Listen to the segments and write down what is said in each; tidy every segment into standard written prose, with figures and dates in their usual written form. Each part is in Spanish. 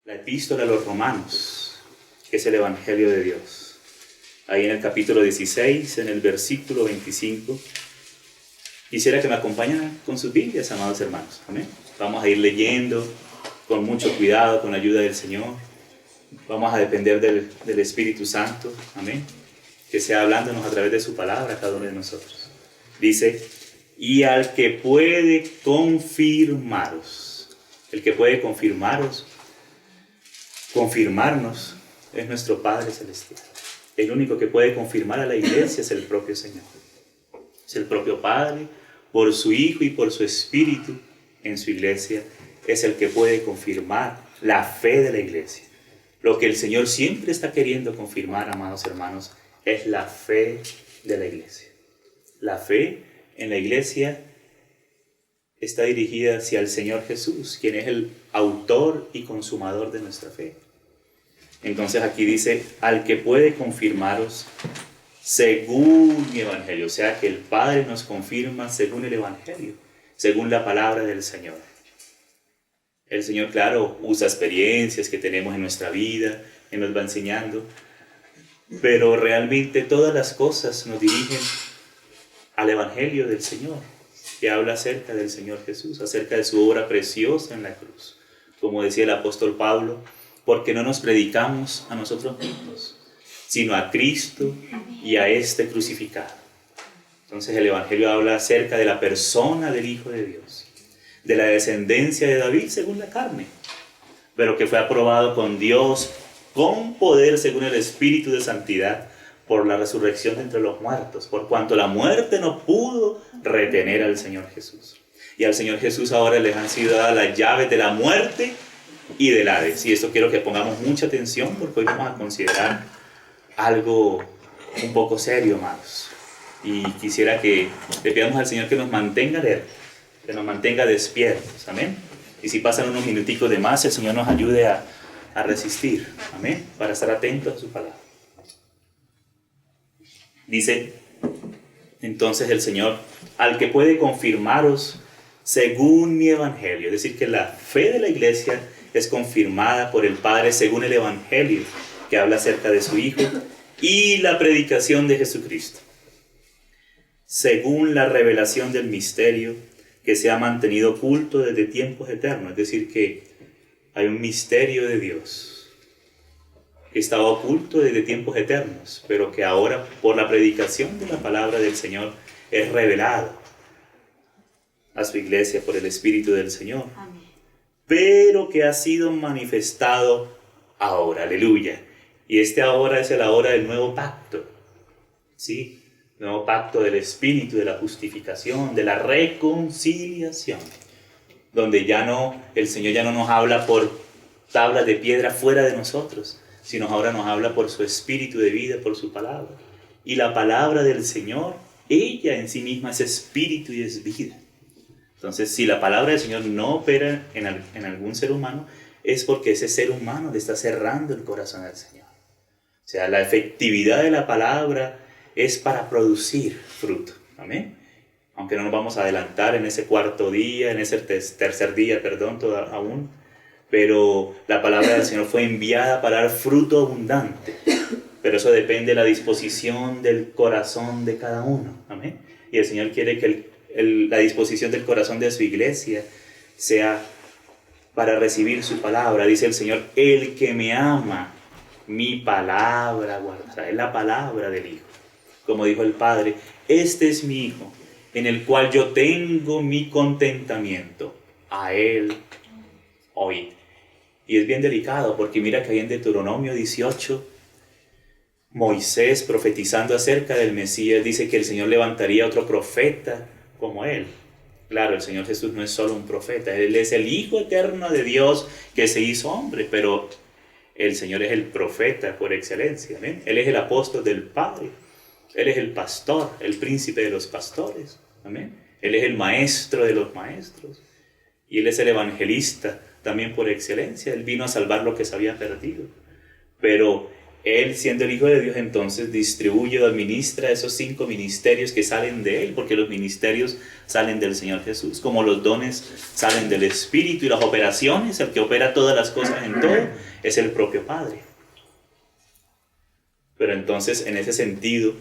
la epístola a los Romanos, que es el Evangelio de Dios. Ahí en el capítulo 16, en el versículo 25, quisiera que me acompañaran con sus Biblias, amados hermanos. Amén. Vamos a ir leyendo con mucho cuidado, con la ayuda del Señor. Vamos a depender del Espíritu Santo. Amén. Que sea hablándonos a través de su palabra a cada uno de nosotros. Dice, y al que puede confirmaros. El que puede confirmarnos es nuestro Padre Celestial. El único que puede confirmar a la iglesia es el propio Señor. Es el propio Padre, por su Hijo y por su Espíritu en su iglesia, es el que puede confirmar la fe de la iglesia. Lo que el Señor siempre está queriendo confirmar, amados hermanos, es la fe de la iglesia. La fe en la iglesia está dirigida hacia el Señor Jesús, quien es el autor y consumador de nuestra fe. Entonces aquí dice, al que puede confirmaros según mi evangelio. O sea que el Padre nos confirma según el evangelio, según la palabra del Señor. El Señor, claro, usa experiencias que tenemos en nuestra vida, y nos va enseñando, pero realmente todas las cosas nos dirigen al evangelio del Señor, que habla acerca del Señor Jesús, acerca de su obra preciosa en la cruz. Como decía el apóstol Pablo, porque no nos predicamos a nosotros mismos, sino a Cristo y a este crucificado. Entonces el evangelio habla acerca de la persona del Hijo de Dios, de la descendencia de David según la carne, pero que fue aprobado con Dios con poder según el Espíritu de santidad por la resurrección de entre los muertos, por cuanto la muerte no pudo retener al Señor Jesús. Y al Señor Jesús ahora les han sido dadas las llaves de la muerte y del Hades. Y esto quiero que pongamos mucha atención porque hoy vamos a considerar algo un poco serio, amados. Y quisiera que le pidamos al Señor que nos mantenga alerta, que nos mantenga despiertos, amén. Y si pasan unos minuticos de más, el Señor nos ayude a resistir, amén, para estar atentos a su palabra. Dice entonces el Señor, al que puede confirmaros según mi evangelio, es decir, que la fe de la iglesia es confirmada por el Padre según el evangelio, que habla acerca de su Hijo, y la predicación de Jesucristo, según la revelación del misterio que se ha mantenido oculto desde tiempos eternos. Es decir, que hay un misterio de Dios que estaba oculto desde tiempos eternos, pero que ahora por la predicación de la palabra del Señor es revelado a su iglesia por el Espíritu del Señor. Amén. Pero que ha sido manifestado ahora, aleluya. Y este ahora es el ahora del nuevo pacto, ¿sí? Nuevo pacto del Espíritu, de la justificación, de la reconciliación, donde el Señor ya no nos habla por tablas de piedra fuera de nosotros, sino ahora nos habla por su Espíritu de vida, por su palabra. Y la palabra del Señor, ella en sí misma es Espíritu y es vida. Entonces, si la palabra del Señor no opera en algún ser humano, es porque ese ser humano le está cerrando el corazón al Señor. O sea, la efectividad de la palabra es para producir fruto. Amén. Aunque no nos vamos a adelantar en ese cuarto día, en ese tercer día, aún. Pero la palabra del Señor fue enviada para dar fruto abundante. Pero eso depende de la disposición del corazón de cada uno. Amén. Y el Señor quiere que la disposición del corazón de su iglesia sea para recibir su palabra. Dice el Señor, el que me ama, mi palabra guardará. Es la palabra del Hijo. Como dijo el Padre, este es mi Hijo, en el cual yo tengo mi contentamiento. A Él oíd. Y es bien delicado, porque mira que ahí en Deuteronomio 18, Moisés profetizando acerca del Mesías, dice que el Señor levantaría otro profeta como Él. Claro, el Señor Jesús no es solo un profeta, Él es el Hijo eterno de Dios que se hizo hombre, pero el Señor es el profeta por excelencia. ¿Amén? Él es el apóstol del Padre. Él es el pastor, el príncipe de los pastores. Amén. Él es el maestro de los maestros. Y Él es el evangelista también por excelencia. Él vino a salvar lo que se había perdido. Pero Él, siendo el Hijo de Dios, entonces distribuye o administra esos 5 ministerios que salen de Él, porque los ministerios salen del Señor Jesús, como los dones salen del Espíritu y las operaciones, el que opera todas las cosas en todo, es el propio Padre. Pero entonces, en ese sentido,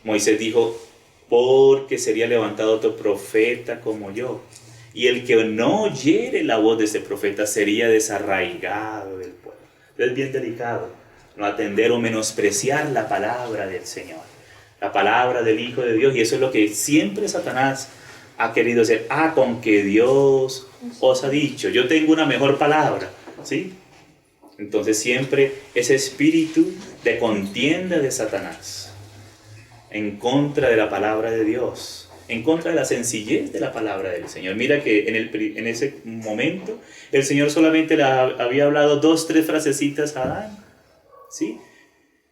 Moisés dijo, porque sería levantado otro profeta como yo, y el que no oyere la voz de ese profeta sería desarraigado del pueblo. Es bien delicado no atender o menospreciar la palabra del Señor, la palabra del Hijo de Dios, y eso es lo que siempre Satanás ha querido hacer. Con que Dios os ha dicho, yo tengo una mejor palabra, ¿sí? Entonces siempre ese espíritu de contienda de Satanás en contra de la palabra de Dios, en contra de la sencillez de la palabra del Señor. Mira que en ese momento el Señor solamente le había hablado 2, 3 frasecitas a Adán, ¿sí?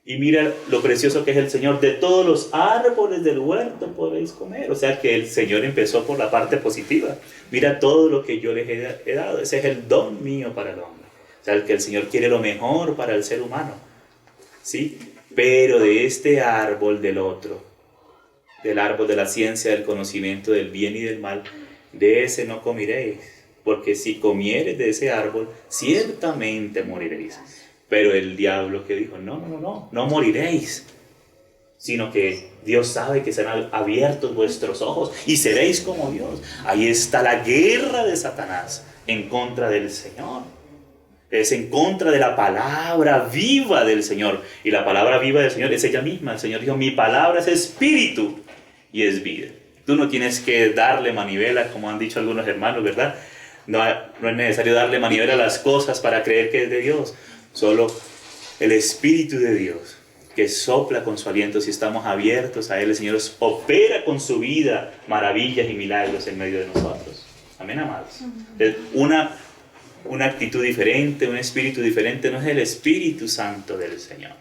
Y mira lo precioso que es el Señor. De todos los árboles del huerto podéis comer. O sea que el Señor empezó por la parte positiva. Mira todo lo que yo les he dado. Ese es el don mío para el hombre. O sea, que el Señor quiere lo mejor para el ser humano, ¿sí? Pero de este árbol del otro, del árbol de la ciencia, del conocimiento del bien y del mal, de ese no comeréis, porque si comieres de ese árbol, ciertamente moriréis. Pero el diablo que dijo, no moriréis, sino que Dios sabe que serán abiertos vuestros ojos y seréis como Dios. Ahí está la guerra de Satanás en contra del Señor. Es en contra de la palabra viva del Señor. Y la palabra viva del Señor es ella misma. El Señor dijo, mi palabra es espíritu y es vida. Tú no tienes que darle manivela, como han dicho algunos hermanos, ¿verdad? No es necesario darle manivela a las cosas para creer que es de Dios. Solo el Espíritu de Dios que sopla con su aliento, si estamos abiertos a Él, el Señor opera con su vida maravillas y milagros en medio de nosotros. Amén, amados. Una actitud diferente, un espíritu diferente, no es el Espíritu Santo del Señor.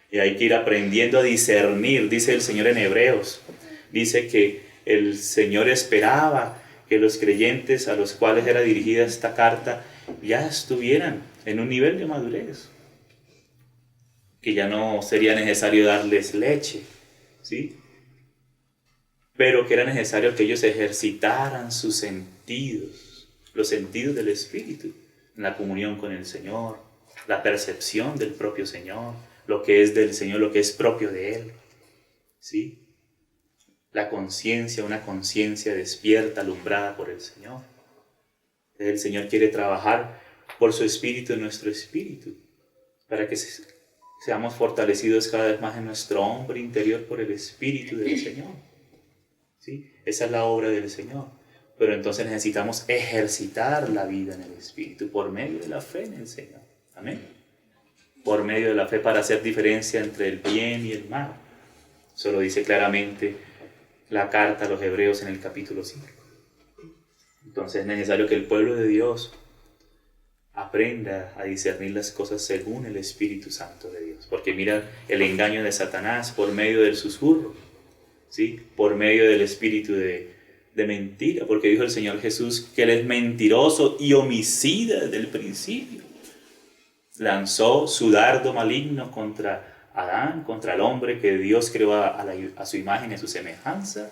Y hay que ir aprendiendo a discernir, dice el Señor en Hebreos. Dice que el Señor esperaba que los creyentes a los cuales era dirigida esta carta ya estuvieran en un nivel de madurez, que ya no sería necesario darles leche, ¿sí? Pero que era necesario que ellos ejercitaran sus sentidos, los sentidos del Espíritu, en la comunión con el Señor, la percepción del propio Señor, lo que es del Señor, lo que es propio de Él, ¿sí? La conciencia, una conciencia despierta, alumbrada por el Señor. El Señor quiere trabajar por su Espíritu en nuestro espíritu, para que seamos fortalecidos cada vez más en nuestro hombre interior por el Espíritu del Señor, ¿sí? Esa es la obra del Señor. Pero entonces necesitamos ejercitar la vida en el Espíritu por medio de la fe en el Señor. Amén. Por medio de la fe, para hacer diferencia entre el bien y el mal. Eso lo dice claramente la carta a los Hebreos en el capítulo 5. Entonces es necesario que el pueblo de Dios aprenda a discernir las cosas según el Espíritu Santo de Dios. Porque mira el engaño de Satanás por medio del susurro, ¿sí? Por medio del espíritu de mentira. Porque dijo el Señor Jesús que Él es mentiroso y homicida desde el principio. Lanzó su dardo maligno contra Adán, contra el hombre que Dios creó a su imagen y a su semejanza.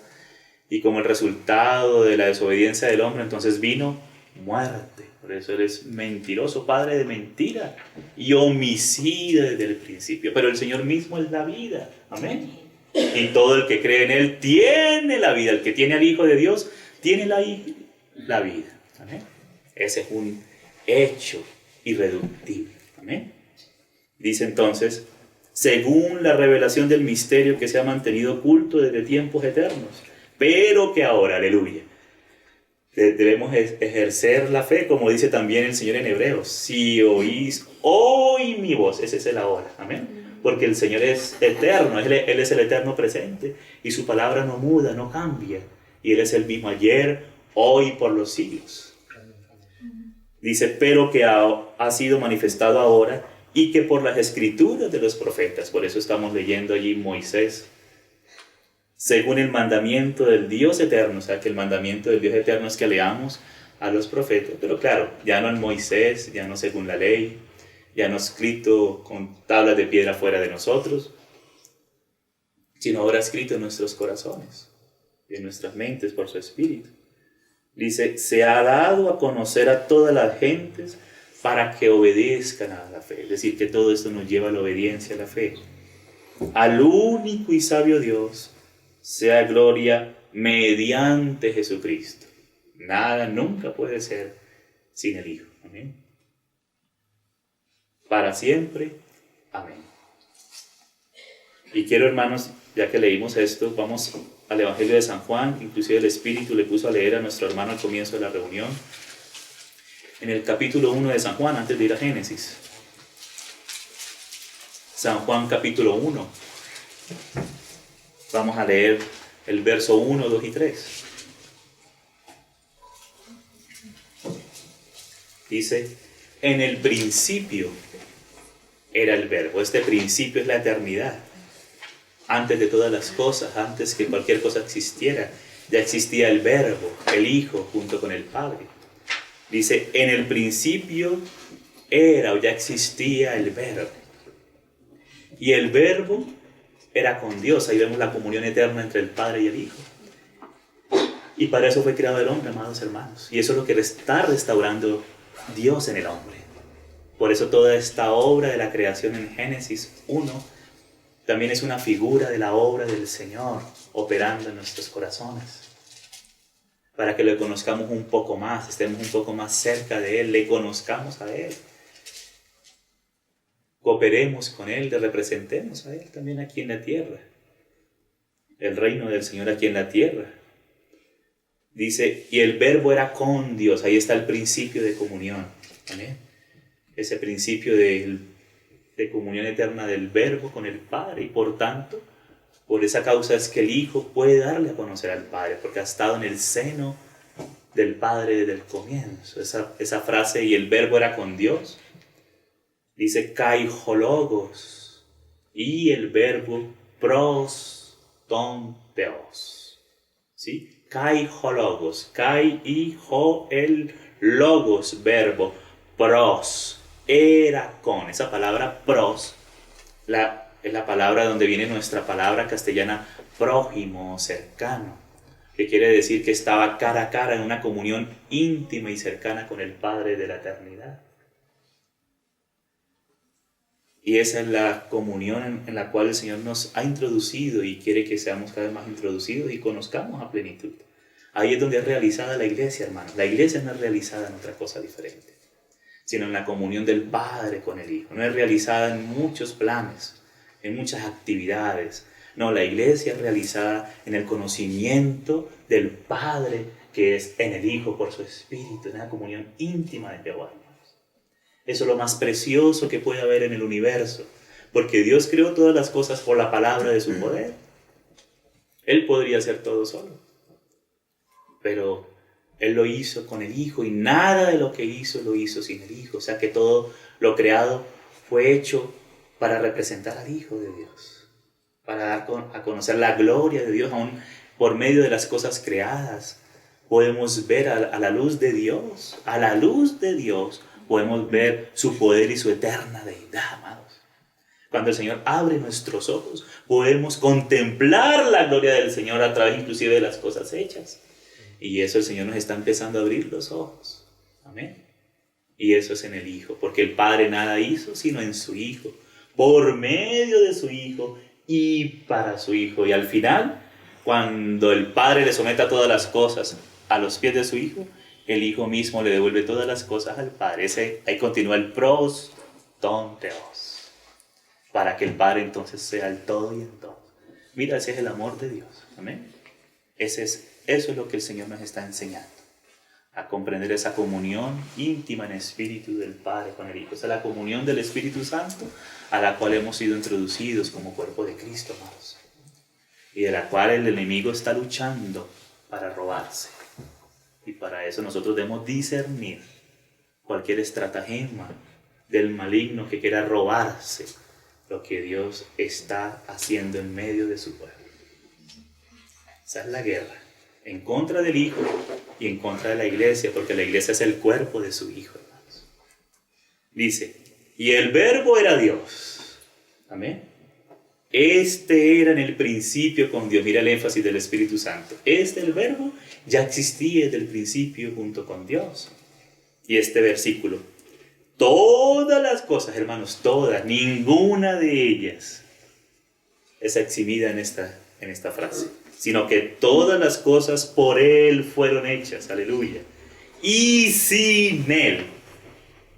Y como el resultado de la desobediencia del hombre, entonces vino muerte. Por eso Él es mentiroso, padre de mentira y homicida desde el principio. Pero el Señor mismo es la vida. Amén. Y todo el que cree en Él tiene la vida. El que tiene al Hijo de Dios tiene la vida. Amén. Ese es un hecho irreductible. Amén. Dice entonces, según la revelación del misterio que se ha mantenido oculto desde tiempos eternos, pero que ahora, aleluya, debemos ejercer la fe, como dice también el Señor en Hebreos. Si oís hoy mi voz, ese es el ahora, amén. Porque el Señor es eterno, Él es el eterno presente, y su palabra no muda, no cambia, y Él es el mismo ayer, hoy, por los siglos. Dice, pero que ha sido manifestado ahora, y que por las escrituras de los profetas, por eso estamos leyendo allí Moisés, según el mandamiento del Dios eterno. O sea, que el mandamiento del Dios eterno es que leamos a los profetas, pero claro, ya no en Moisés, ya no según la ley, ya no escrito con tablas de piedra fuera de nosotros, sino ahora escrito en nuestros corazones y en nuestras mentes por su Espíritu. Dice, se ha dado a conocer a todas las gentes para que obedezcan a la fe. Es decir, que todo esto nos lleva a la obediencia a la fe. Al único y sabio Dios sea gloria mediante Jesucristo. Nada nunca puede ser sin el Hijo. Amén. Para siempre. Amén. Y quiero, hermanos, ya que leímos esto, vamos al Evangelio de San Juan. Inclusive el Espíritu le puso a leer a nuestro hermano al comienzo de la reunión. En el capítulo 1 de San Juan, antes de ir a Génesis. San Juan capítulo 1. Vamos a leer el verso 1, 2 y 3. Dice, en el principio era el verbo. Este principio es la eternidad. Antes de todas las cosas, antes que cualquier cosa existiera, ya existía el verbo, el Hijo, junto con el Padre. Dice, en el principio era o ya existía el verbo. Y el verbo era con Dios. Ahí vemos la comunión eterna entre el Padre y el Hijo. Y para eso fue creado el hombre, amados hermanos. Y eso es lo que está restaurando Dios en el hombre. Por eso toda esta obra de la creación en Génesis 1 también es una figura de la obra del Señor operando en nuestros corazones. Para que lo conozcamos un poco más, estemos un poco más cerca de Él, le conozcamos a Él. Cooperemos con Él, le representemos a Él también aquí en la tierra. El reino del Señor aquí en la tierra. Dice, y el verbo era con Dios. Ahí está el principio de comunión. ¿Amén? Ese principio de comunión eterna del verbo con el Padre. Y por tanto, por esa causa es que el Hijo puede darle a conocer al Padre, porque ha estado en el seno del Padre desde el comienzo. Esa frase, y el verbo era con Dios, dice kaijologos, y el verbo pros ton theos. ¿Sí? Kaijologos, kai y jo el logos, verbo, pros, era con. Esa palabra pros es la palabra donde viene nuestra palabra castellana prójimo, cercano, que quiere decir que estaba cara a cara en una comunión íntima y cercana con el Padre de la eternidad. Y esa es la comunión en la cual el Señor nos ha introducido y quiere que seamos cada vez más introducidos y conozcamos a plenitud. Ahí es donde es realizada la iglesia, hermanos. La iglesia no es realizada en otra cosa diferente, sino en la comunión del Padre con el Hijo. No es realizada en muchos planes, en muchas actividades. No, la iglesia es realizada en el conocimiento del Padre que es en el Hijo por su Espíritu, en la comunión íntima de Jehová. Eso es lo más precioso que puede haber en el universo, porque Dios creó todas las cosas por la palabra de su poder. Él podría hacer todo solo, pero Él lo hizo con el Hijo, y nada de lo que hizo lo hizo sin el Hijo. O sea que todo lo creado fue hecho para representar al Hijo de Dios, para dar a conocer la gloria de Dios. Aún por medio de las cosas creadas podemos ver a la luz de Dios, podemos ver su poder y su eterna deidad, amados. Cuando el Señor abre nuestros ojos, podemos contemplar la gloria del Señor a través inclusive de las cosas hechas. Y eso el Señor nos está empezando a abrir los ojos. Amén. Y eso es en el Hijo, porque el Padre nada hizo sino en su Hijo, por medio de su Hijo y para su Hijo. Y al final, cuando el Padre le someta todas las cosas a los pies de su Hijo, el Hijo mismo le devuelve todas las cosas al Padre. Ahí continúa el pros ton theos, para que el Padre entonces sea el todo y en todo. Mira, ese es el amor de Dios. Amén. Eso es lo que el Señor nos está enseñando, a comprender esa comunión íntima en espíritu del Padre con el Hijo. Esa es la comunión del Espíritu Santo a la cual hemos sido introducidos como cuerpo de Cristo, amados, y de la cual el enemigo está luchando para robarse. Y para eso nosotros debemos discernir cualquier estratagema del maligno que quiera robarse lo que Dios está haciendo en medio de su pueblo. Esa es la guerra en contra del Hijo y en contra de la iglesia, porque la iglesia es el cuerpo de su Hijo, hermanos. Dice, Y el verbo era Dios. Amén. Este era en el principio con Dios. Mira el énfasis del Espíritu Santo. El verbo ya existía desde el principio junto con Dios. Y este versículo. Todas las cosas, hermanos, todas, ninguna de ellas es exhibida en esta frase. Sino que todas las cosas por Él fueron hechas. Aleluya. Y sin Él,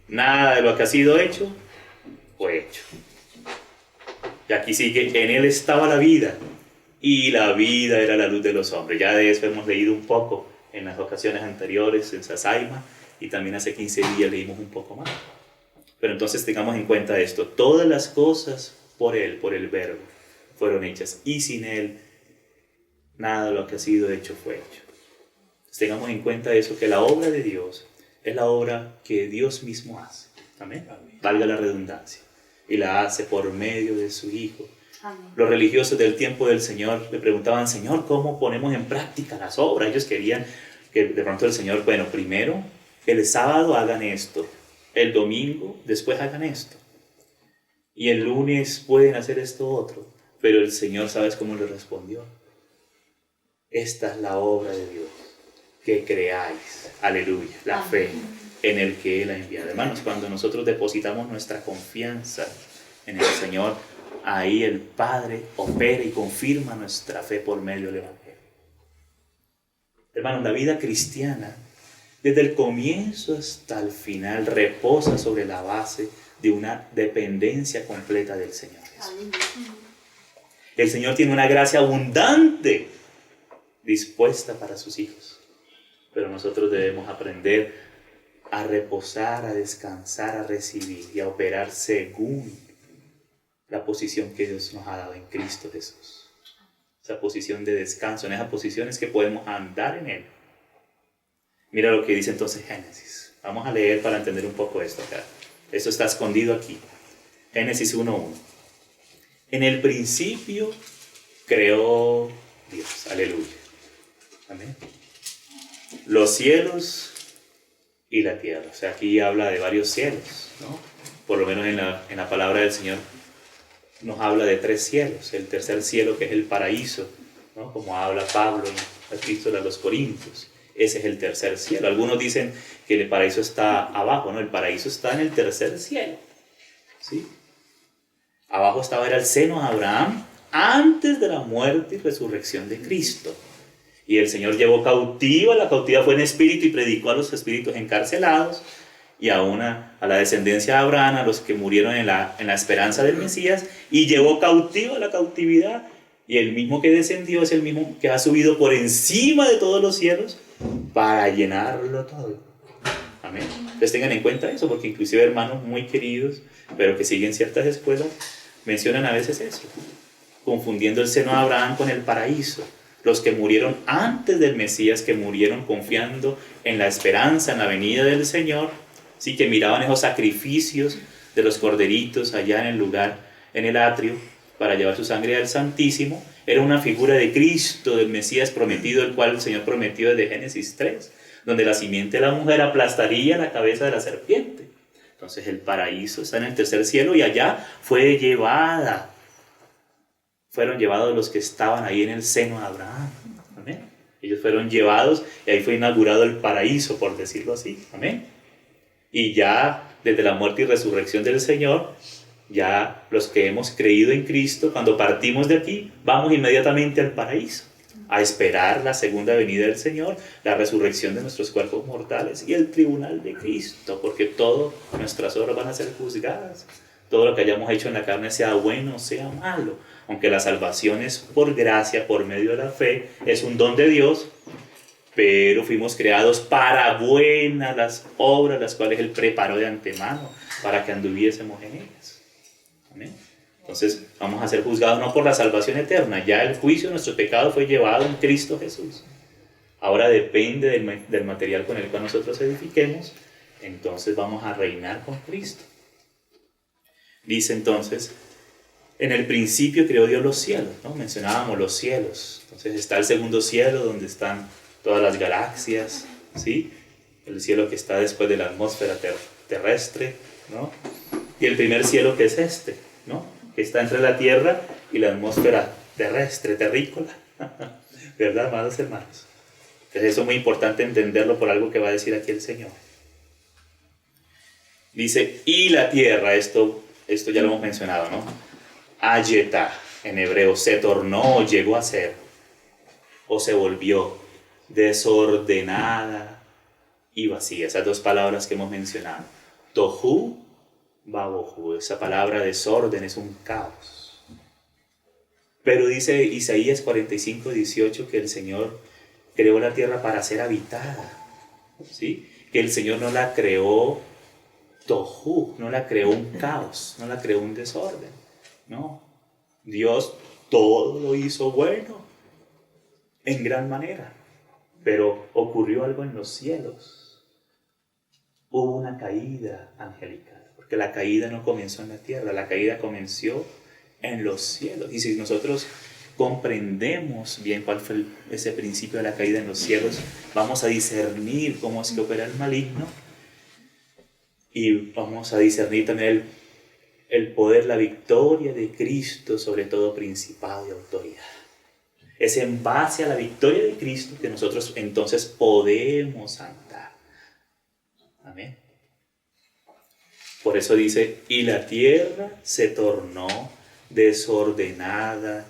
nada de lo que ha sido hecho, fue hecho. Y aquí sigue, en Él estaba la vida, y la vida era la luz de los hombres. Ya de eso hemos leído un poco en las ocasiones anteriores, en Sasaima, y también hace 15 días leímos un poco más. Pero entonces tengamos en cuenta esto, todas las cosas por Él, por el verbo, fueron hechas, y sin Él, nada de lo que ha sido hecho fue hecho. Entonces, tengamos en cuenta eso, que la obra de Dios es la obra que Dios mismo hace. Amén. Valga la redundancia. Y la hace por medio de su Hijo. Amén. Los religiosos del tiempo del Señor le preguntaban, Señor, ¿cómo ponemos en práctica las obras? Ellos querían que de pronto el Señor, bueno, primero el sábado hagan esto, el domingo después hagan esto, y el lunes pueden hacer esto otro. Pero el Señor, ¿sabes cómo le respondió? Esta es la obra de Dios, que creáis, aleluya, la fe en el que Él ha enviado. Hermanos, cuando nosotros depositamos nuestra confianza en el Señor, ahí el Padre opera y confirma nuestra fe por medio del Evangelio. Hermanos, la vida cristiana, desde el comienzo hasta el final, reposa sobre la base de una dependencia completa del Señor Jesús. El Señor tiene una gracia abundante dispuesta para sus hijos, pero nosotros debemos aprender a reposar, a descansar, a recibir y a operar según la posición que Dios nos ha dado en Cristo Jesús. Esa posición de descanso, en esas posiciones que podemos andar en Él. Mira lo que dice entonces Génesis. Vamos a leer para entender un poco esto acá. Esto está escondido aquí. Génesis 1:1. En el principio creó Dios. Aleluya. Amén. Los cielos y la tierra. O sea, aquí habla de varios cielos, ¿no? Por lo menos en la palabra del Señor nos habla de 3 cielos. El tercer cielo, que es el paraíso, ¿no? Como habla Pablo en la epístola a los Corintios. Ese es el tercer cielo. Algunos dicen que el paraíso está abajo, ¿no? El paraíso está en el tercer cielo, ¿sí? Abajo era el seno de Abraham antes de la muerte y resurrección de Cristo. Y el Señor llevó cautiva, la cautiva fue en espíritu y predicó a los espíritus encarcelados y a la descendencia de Abraham, a los que murieron en la esperanza del Mesías, y llevó cautiva la cautividad. Y el mismo que descendió es el mismo que ha subido por encima de todos los cielos para llenarlo todo. Amén. Entonces tengan en cuenta eso, porque inclusive hermanos muy queridos, pero que siguen ciertas escuelas, mencionan a veces eso, confundiendo el seno de Abraham con el paraíso. Los que murieron antes del Mesías, que murieron confiando en la esperanza, en la venida del Señor, sí, que miraban esos sacrificios de los corderitos allá en el lugar, en el atrio, para llevar su sangre al Santísimo, era una figura de Cristo, del Mesías prometido, el cual el Señor prometió desde Génesis 3, donde la simiente de la mujer aplastaría la cabeza de la serpiente. Entonces el paraíso está en el tercer cielo y allá fueron llevados los que estaban ahí en el seno de Abraham. Amén. Ellos fueron llevados y ahí fue inaugurado el paraíso, por decirlo así. Amén. Y ya desde la muerte y resurrección del Señor, ya los que hemos creído en Cristo, cuando partimos de aquí, vamos inmediatamente al paraíso, a esperar la segunda venida del Señor, la resurrección de nuestros cuerpos mortales y el tribunal de Cristo, porque todas nuestras obras van a ser juzgadas. Todo lo que hayamos hecho en la carne, sea bueno o sea malo, aunque la salvación es por gracia, por medio de la fe, es un don de Dios, pero fuimos creados para buenas las obras, las cuales Él preparó de antemano para que anduviésemos en ellas. Amén. Entonces vamos a ser juzgados no por la salvación eterna, ya el juicio de nuestro pecado fue llevado en Cristo Jesús. Ahora depende del material con el cual nosotros edifiquemos, entonces vamos a reinar con Cristo. Dice entonces, en el principio creó Dios los cielos, ¿no? Mencionábamos los cielos. Entonces está el segundo cielo donde están todas las galaxias, ¿sí? El cielo que está después de la atmósfera terrestre, ¿no? Y el primer cielo que es este, ¿no? Que está entre la tierra y la atmósfera terrestre, terrícola. ¿Verdad, amados hermanos? Entonces eso es muy importante entenderlo por algo que va a decir aquí el Señor. Dice, y la tierra, esto ya lo hemos mencionado, ¿no? Ayeta, en hebreo, se tornó, llegó a ser, o se volvió desordenada y vacía. Esas dos palabras que hemos mencionado. Tohu, babohu. Esa palabra desorden es un caos. Pero dice Isaías 45:18 que el Señor creó la tierra para ser habitada. ¿Sí? Que el Señor no la creó tohu, no la creó un caos, no la creó un desorden. No. Dios todo lo hizo bueno, en gran manera. Pero ocurrió algo en los cielos. Hubo una caída angelical, porque la caída no comenzó en la tierra, la caída comenzó en los cielos. Y si nosotros comprendemos bien cuál fue ese principio de la caída en los cielos, vamos a discernir cómo es que opera el maligno y vamos a discernir también el poder, la victoria de Cristo sobre todo principado y autoridad. Es en base a la victoria de Cristo que nosotros entonces podemos andar. Amén. Por eso dice, y la tierra se tornó desordenada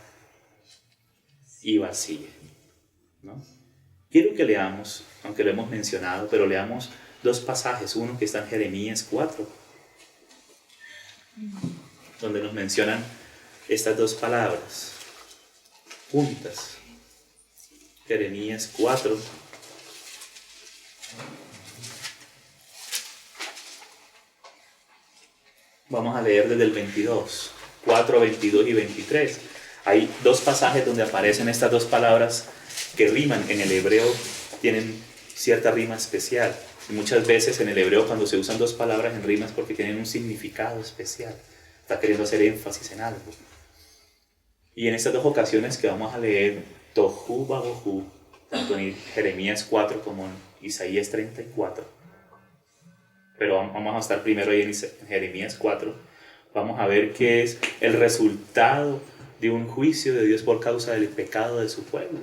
y vacía. ¿No? Quiero que leamos, aunque lo hemos mencionado, pero leamos dos pasajes. Uno que está en Jeremías 4, donde nos mencionan estas dos palabras juntas. Jeremías 4. Vamos a leer desde el 22, 4, 22 y 23. Hay dos pasajes donde aparecen estas dos palabras que riman. En el hebreo tienen cierta rima especial. Y muchas veces en el hebreo cuando se usan dos palabras en rimas porque tienen un significado especial. Está queriendo hacer énfasis en algo. Y en estas dos ocasiones que vamos a leer, Tohu Babohu, tanto en Jeremías 4 como en Isaías 34, pero vamos a estar primero ahí en Jeremías 4, vamos a ver qué es el resultado de un juicio de Dios por causa del pecado de su pueblo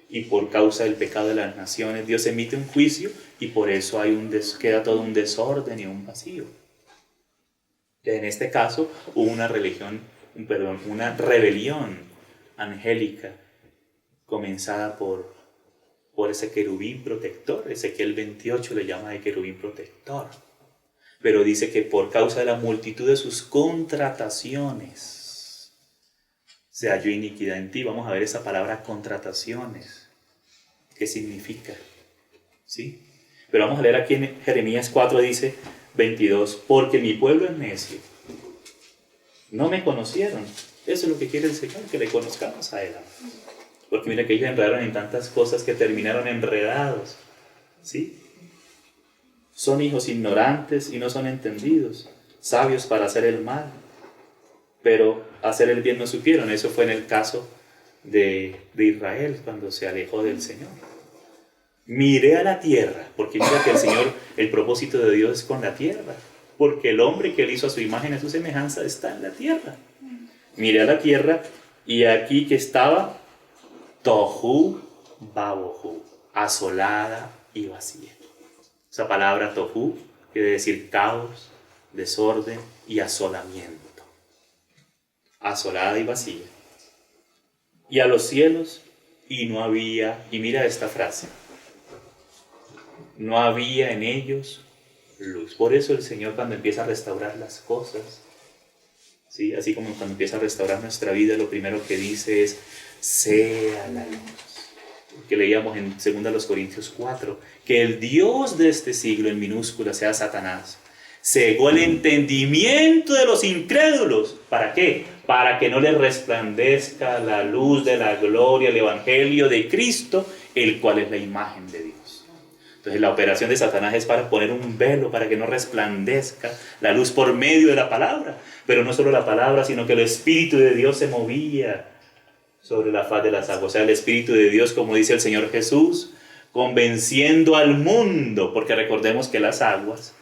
y por causa del pecado de las naciones. Dios emite un juicio y por eso queda todo un desorden y un vacío. En este caso hubo una rebelión angélica comenzada por ese querubín protector. Ezequiel 28 le llama de querubín protector. Pero dice que por causa de la multitud de sus contrataciones se halló iniquidad en ti. Vamos a ver esa palabra contrataciones. ¿Qué significa? ¿Sí? Pero vamos a leer aquí en Jeremías 4, dice 22, porque mi pueblo es necio. No me conocieron. Eso es lo que quiere el Señor, que le conozcamos a Él. Porque mira que ellos enredaron en tantas cosas que terminaron enredados. ¿Sí? Son hijos ignorantes y no son entendidos, sabios para hacer el mal, pero hacer el bien no supieron. Eso fue en el caso de Israel cuando se alejó del Señor. Miré a la tierra, porque mira que el propósito de Dios es con la tierra, porque el hombre que él hizo a su imagen y a su semejanza está en la tierra. Miré a la tierra y aquí que estaba Tohu Babohu, asolada y vacía. Esa palabra tohu quiere decir caos, desorden y asolamiento. Asolada y vacía. Y a los cielos y no había, y mira esta frase, no había en ellos luz. Por eso el Señor cuando empieza a restaurar las cosas, ¿sí? Así como cuando empieza a restaurar nuestra vida, lo primero que dice es, sea la luz. Que leíamos en 2 Corintios 4, que el Dios de este siglo, en minúscula, sea Satanás, cegó el entendimiento de los incrédulos. ¿Para qué? Para que no les resplandezca la luz de la gloria, el evangelio de Cristo, el cual es la imagen de Dios. Entonces la operación de Satanás es para poner un velo, para que no resplandezca la luz por medio de la palabra. Pero no solo la palabra, sino que el Espíritu de Dios se movía sobre la faz de las aguas. O sea, el Espíritu de Dios, como dice el Señor Jesús, convenciendo al mundo, porque recordemos que las aguas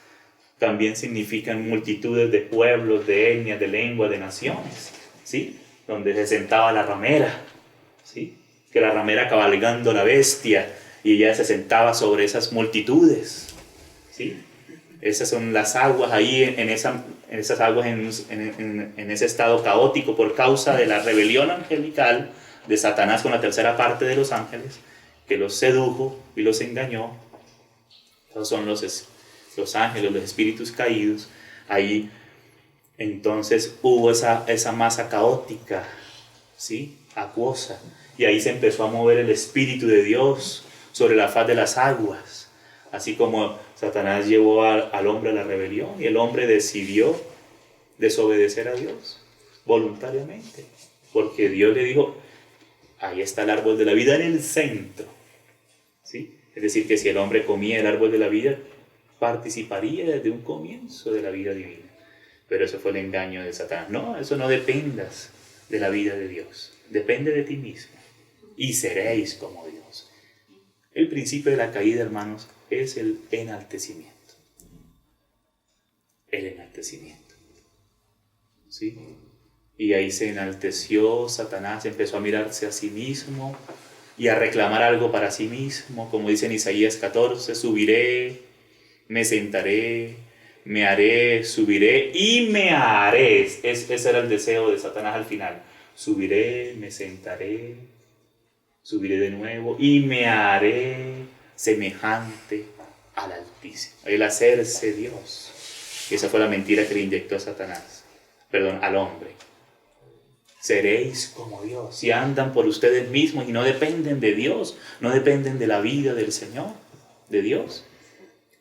también significan multitudes de pueblos, de etnias, de lenguas, de naciones, ¿sí? Donde se sentaba la ramera, ¿sí? Que la ramera cabalgando la bestia y ella se sentaba sobre esas multitudes, ¿sí? Esas son las aguas ahí, en esas aguas, en ese estado caótico por causa de la rebelión angelical de Satanás con la tercera parte de los ángeles, que los sedujo y los engañó. Esos son los ángeles, los espíritus caídos. Ahí entonces hubo esa masa caótica, ¿sí? Acuosa, y ahí se empezó a mover el Espíritu de Dios sobre la faz de las aguas, así como Satanás llevó al hombre a la rebelión y el hombre decidió desobedecer a Dios voluntariamente, porque Dios le dijo, ahí está el árbol de la vida en el centro, ¿sí? Es decir, que si el hombre comía el árbol de la vida, participaría desde un comienzo de la vida divina. Pero eso fue el engaño de Satanás. No, eso no dependas de la vida de Dios. Depende de ti mismo. Y seréis como Dios. El principio de la caída, hermanos, es el enaltecimiento. El enaltecimiento. ¿Sí? Y ahí se enalteció Satanás, empezó a mirarse a sí mismo y a reclamar algo para sí mismo, como dice en Isaías 14, subiré, me sentaré, me haré, subiré y me haré. Ese era el deseo de Satanás al final. Subiré, me sentaré, subiré de nuevo y me haré semejante al Altísimo. El hacerse Dios. Esa fue la mentira que le inyectó a Satanás, al hombre. Seréis como Dios. Si andan por ustedes mismos y no dependen de Dios, no dependen de la vida del Señor, de Dios,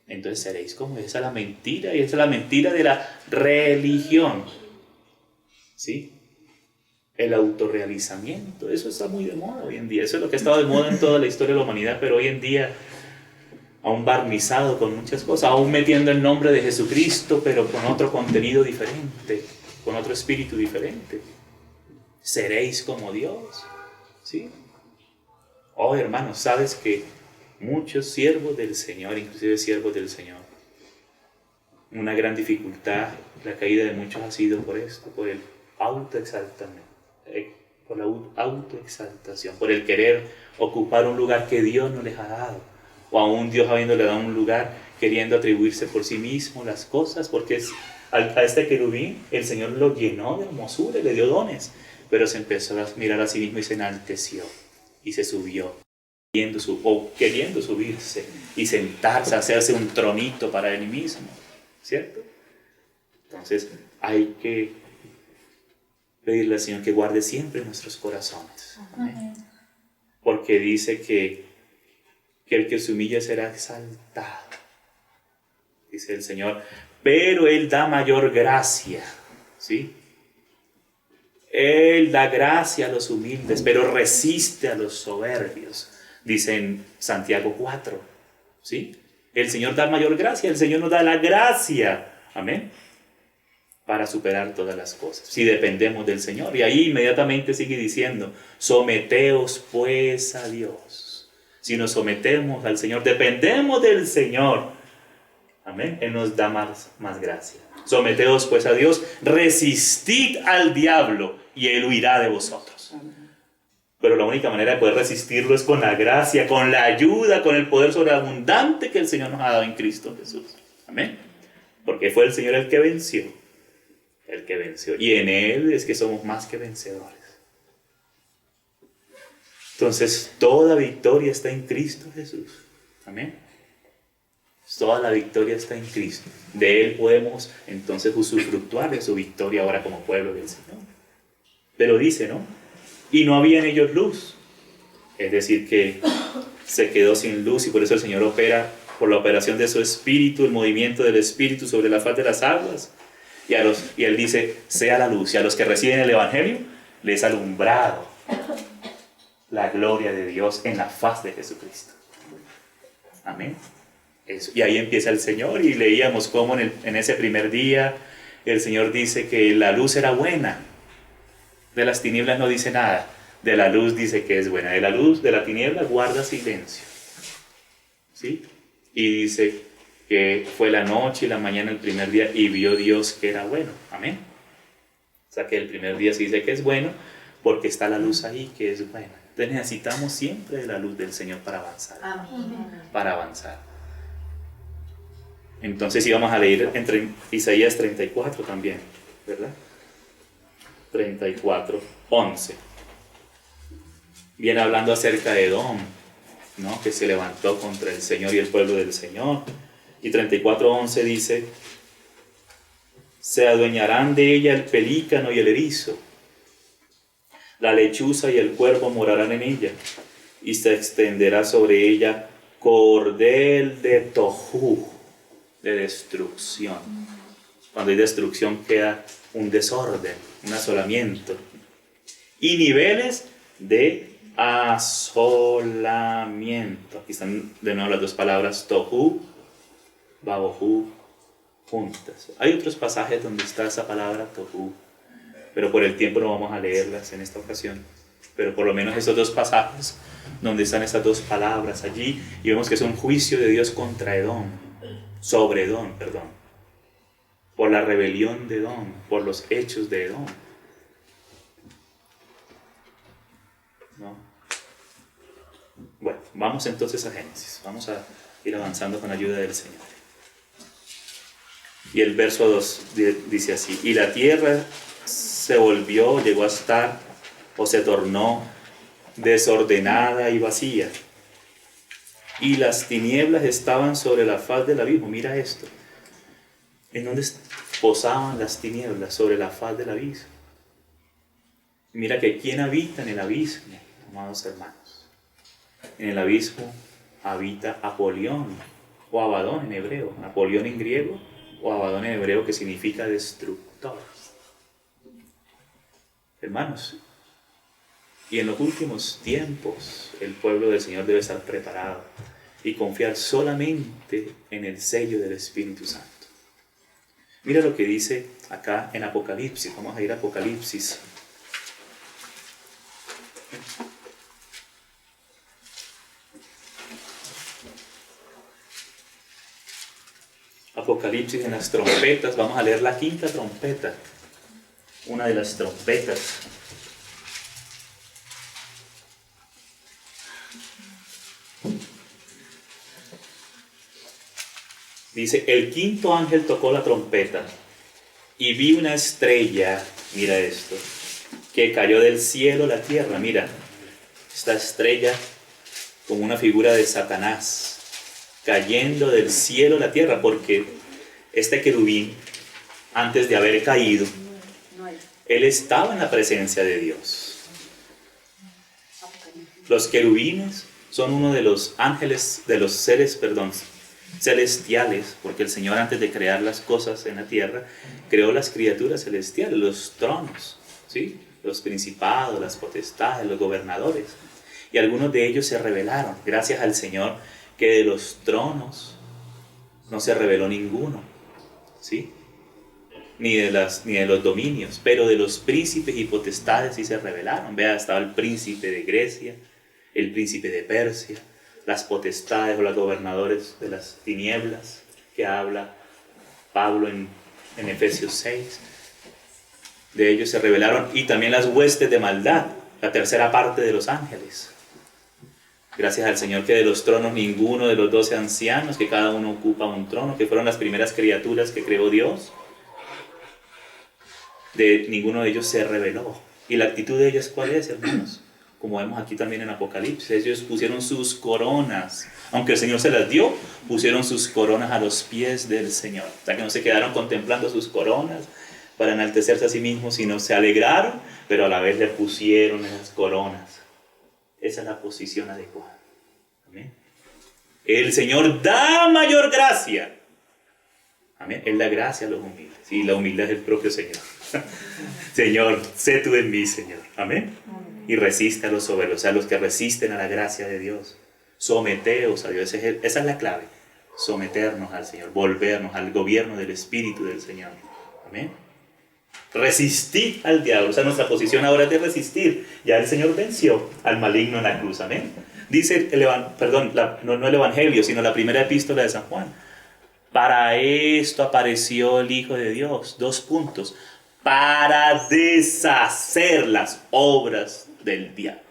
entonces seréis como Dios. Esa es la mentira, y esa es la mentira de la religión, ¿sí? El autorrealizamiento, eso está muy de moda hoy en día. Eso es lo que ha estado de moda en toda la historia de la humanidad, pero hoy en día aún barnizado con muchas cosas, aún metiendo el nombre de Jesucristo, pero con otro contenido diferente, con otro espíritu diferente. Seréis como Dios, ¿sí? Oh, hermanos, sabes que muchos siervos del Señor, inclusive siervos del Señor, una gran dificultad, la caída de muchos ha sido por esto, por el autoexaltación, por el querer ocupar un lugar que Dios no les ha dado, o aún Dios habiéndole dado un lugar, queriendo atribuirse por sí mismo las cosas, porque a este querubín el Señor lo llenó de hermosura y le dio dones, pero se empezó a mirar a sí mismo y se enalteció y se subió, queriendo subirse y sentarse, hacerse un tronito para él mismo, ¿cierto? Entonces hay que pedirle al Señor que guarde siempre nuestros corazones, ¿amén? Porque dice que el que se humilla será exaltado, dice el Señor, pero Él da mayor gracia, ¿sí? Él da gracia a los humildes, pero resiste a los soberbios, dice en Santiago 4, ¿sí? El Señor da mayor gracia, el Señor nos da la gracia, amén, para superar todas las cosas, si dependemos del Señor. Y ahí inmediatamente sigue diciendo, someteos pues a Dios. Si nos sometemos al Señor, dependemos del Señor, amén, Él nos da más gracia. Someteos pues a Dios, resistid al diablo y Él huirá de vosotros. Pero la única manera de poder resistirlo es con la gracia, con la ayuda, con el poder sobreabundante que el Señor nos ha dado en Cristo Jesús. Amén. Porque fue el Señor el que venció. El que venció. Y en Él es que somos más que vencedores. Entonces, toda victoria está en Cristo Jesús. Amén. Toda la victoria está en Cristo. De Él podemos entonces usufructuar de su victoria ahora como pueblo del Señor. Pero dice, ¿no? Y no había en ellos luz. Es decir, que se quedó sin luz y por eso el Señor opera por la operación de su Espíritu, el movimiento del Espíritu sobre la faz de las aguas. Y Él dice, sea la luz. Y a los que reciben el Evangelio, les ha alumbrado la gloria de Dios en la faz de Jesucristo. Amén. Eso. Y ahí empieza el Señor y leíamos cómo en ese primer día el Señor dice que la luz era buena. De las tinieblas no dice nada. De la luz dice que es buena. De la luz, de la tiniebla guarda silencio. ¿Sí? Y dice que fue la noche y la mañana el primer día y vio Dios que era bueno. Amén. O sea que el primer día se dice que es bueno porque está la luz ahí que es buena. Entonces necesitamos siempre de la luz del Señor para avanzar. Amén. Para avanzar. Entonces íbamos a leer entre Isaías 34 también, ¿verdad? 34, 11. Viene hablando acerca de Edom, ¿no? Que se levantó contra el Señor y el pueblo del Señor. Y 34, 11 dice: se adueñarán de ella el pelícano y el erizo, la lechuza y el cuervo morarán en ella, y se extenderá sobre ella cordel de tohu, de destrucción. Cuando hay destrucción queda un desorden, un asolamiento, y niveles de asolamiento. Aquí están de nuevo las dos palabras tohu, babohu, juntas. Hay otros pasajes donde está esa palabra tohu, pero por el tiempo no vamos a leerlas en esta ocasión. Pero por lo menos esos dos pasajes donde están esas dos palabras allí, y vemos que es un juicio de Dios contra Edom, sobre Edom, perdón, por la rebelión de Edom, por los hechos de Edom, ¿no? Bueno, vamos entonces a Génesis, vamos a ir avanzando con ayuda del Señor. Y el verso 2 dice así: y la tierra se volvió, llegó a estar, o se tornó desordenada y vacía, y las tinieblas estaban sobre la faz del abismo. Mira esto, en donde posaban las tinieblas, sobre la faz del abismo. Mira que ¿quién habita en el abismo, amados hermanos? En el abismo habita Apolión, o Abadón en hebreo, Apolión en griego, o Abadón en hebreo, que significa destructor. Hermanos, y en los últimos tiempos el pueblo del Señor debe estar preparado y confiar solamente en el sello del Espíritu Santo. Mira lo que dice acá en Apocalipsis. Vamos a ir a Apocalipsis. Apocalipsis en las trompetas. Vamos a leer la quinta trompeta, una de las trompetas. Dice: el quinto ángel tocó la trompeta y vi una estrella, mira esto, que cayó del cielo a la tierra. Mira, esta estrella como una figura de Satanás, cayendo del cielo a la tierra, porque este querubín, antes de haber caído, él estaba en la presencia de Dios. Los querubines son uno de los ángeles, de los seres, celestiales, porque el Señor, antes de crear las cosas en la tierra, creó las criaturas celestiales, los tronos, ¿sí? Los principados, las potestades, los gobernadores. Y algunos de ellos se rebelaron, gracias al Señor, que de los tronos no se rebeló ninguno, ¿sí? Ni de los dominios, pero de los príncipes y potestades sí se rebelaron. Vea, estaba el príncipe de Grecia, el príncipe de Persia, las potestades o los gobernadores de las tinieblas, que habla Pablo en Efesios 6. De ellos se rebelaron, y también las huestes de maldad, la tercera parte de los ángeles. Gracias al Señor que de los tronos ninguno de los 12 ancianos, que cada uno ocupa un trono, que fueron las primeras criaturas que creó Dios, de ninguno de ellos se rebeló. ¿Y la actitud de ellos cuál es, hermanos? Como vemos aquí también en Apocalipsis, ellos pusieron sus coronas, aunque el Señor se las dio, pusieron sus coronas a los pies del Señor. O sea que no se quedaron contemplando sus coronas para enaltecerse a sí mismos, sino se alegraron, pero a la vez le pusieron esas coronas. Esa es la posición adecuada. Amén. El Señor da mayor gracia. Amén. Él da gracia a los humildes. Y la humildad es el propio Señor. Señor, sé tú en mí, Señor. Amén. Y resiste a los soberbios, a los que resisten a la gracia de Dios. Someteos a Dios. Esa es la clave. Someternos al Señor, volvernos al gobierno del Espíritu del Señor. Amén. Resistir al diablo. O sea, nuestra posición ahora es de resistir. Ya el Señor venció al maligno en la cruz. Amén. Dice no el Evangelio, sino la primera epístola de San Juan. Para esto apareció el Hijo de Dios. 2 puntos. Para deshacer las obras del diablo.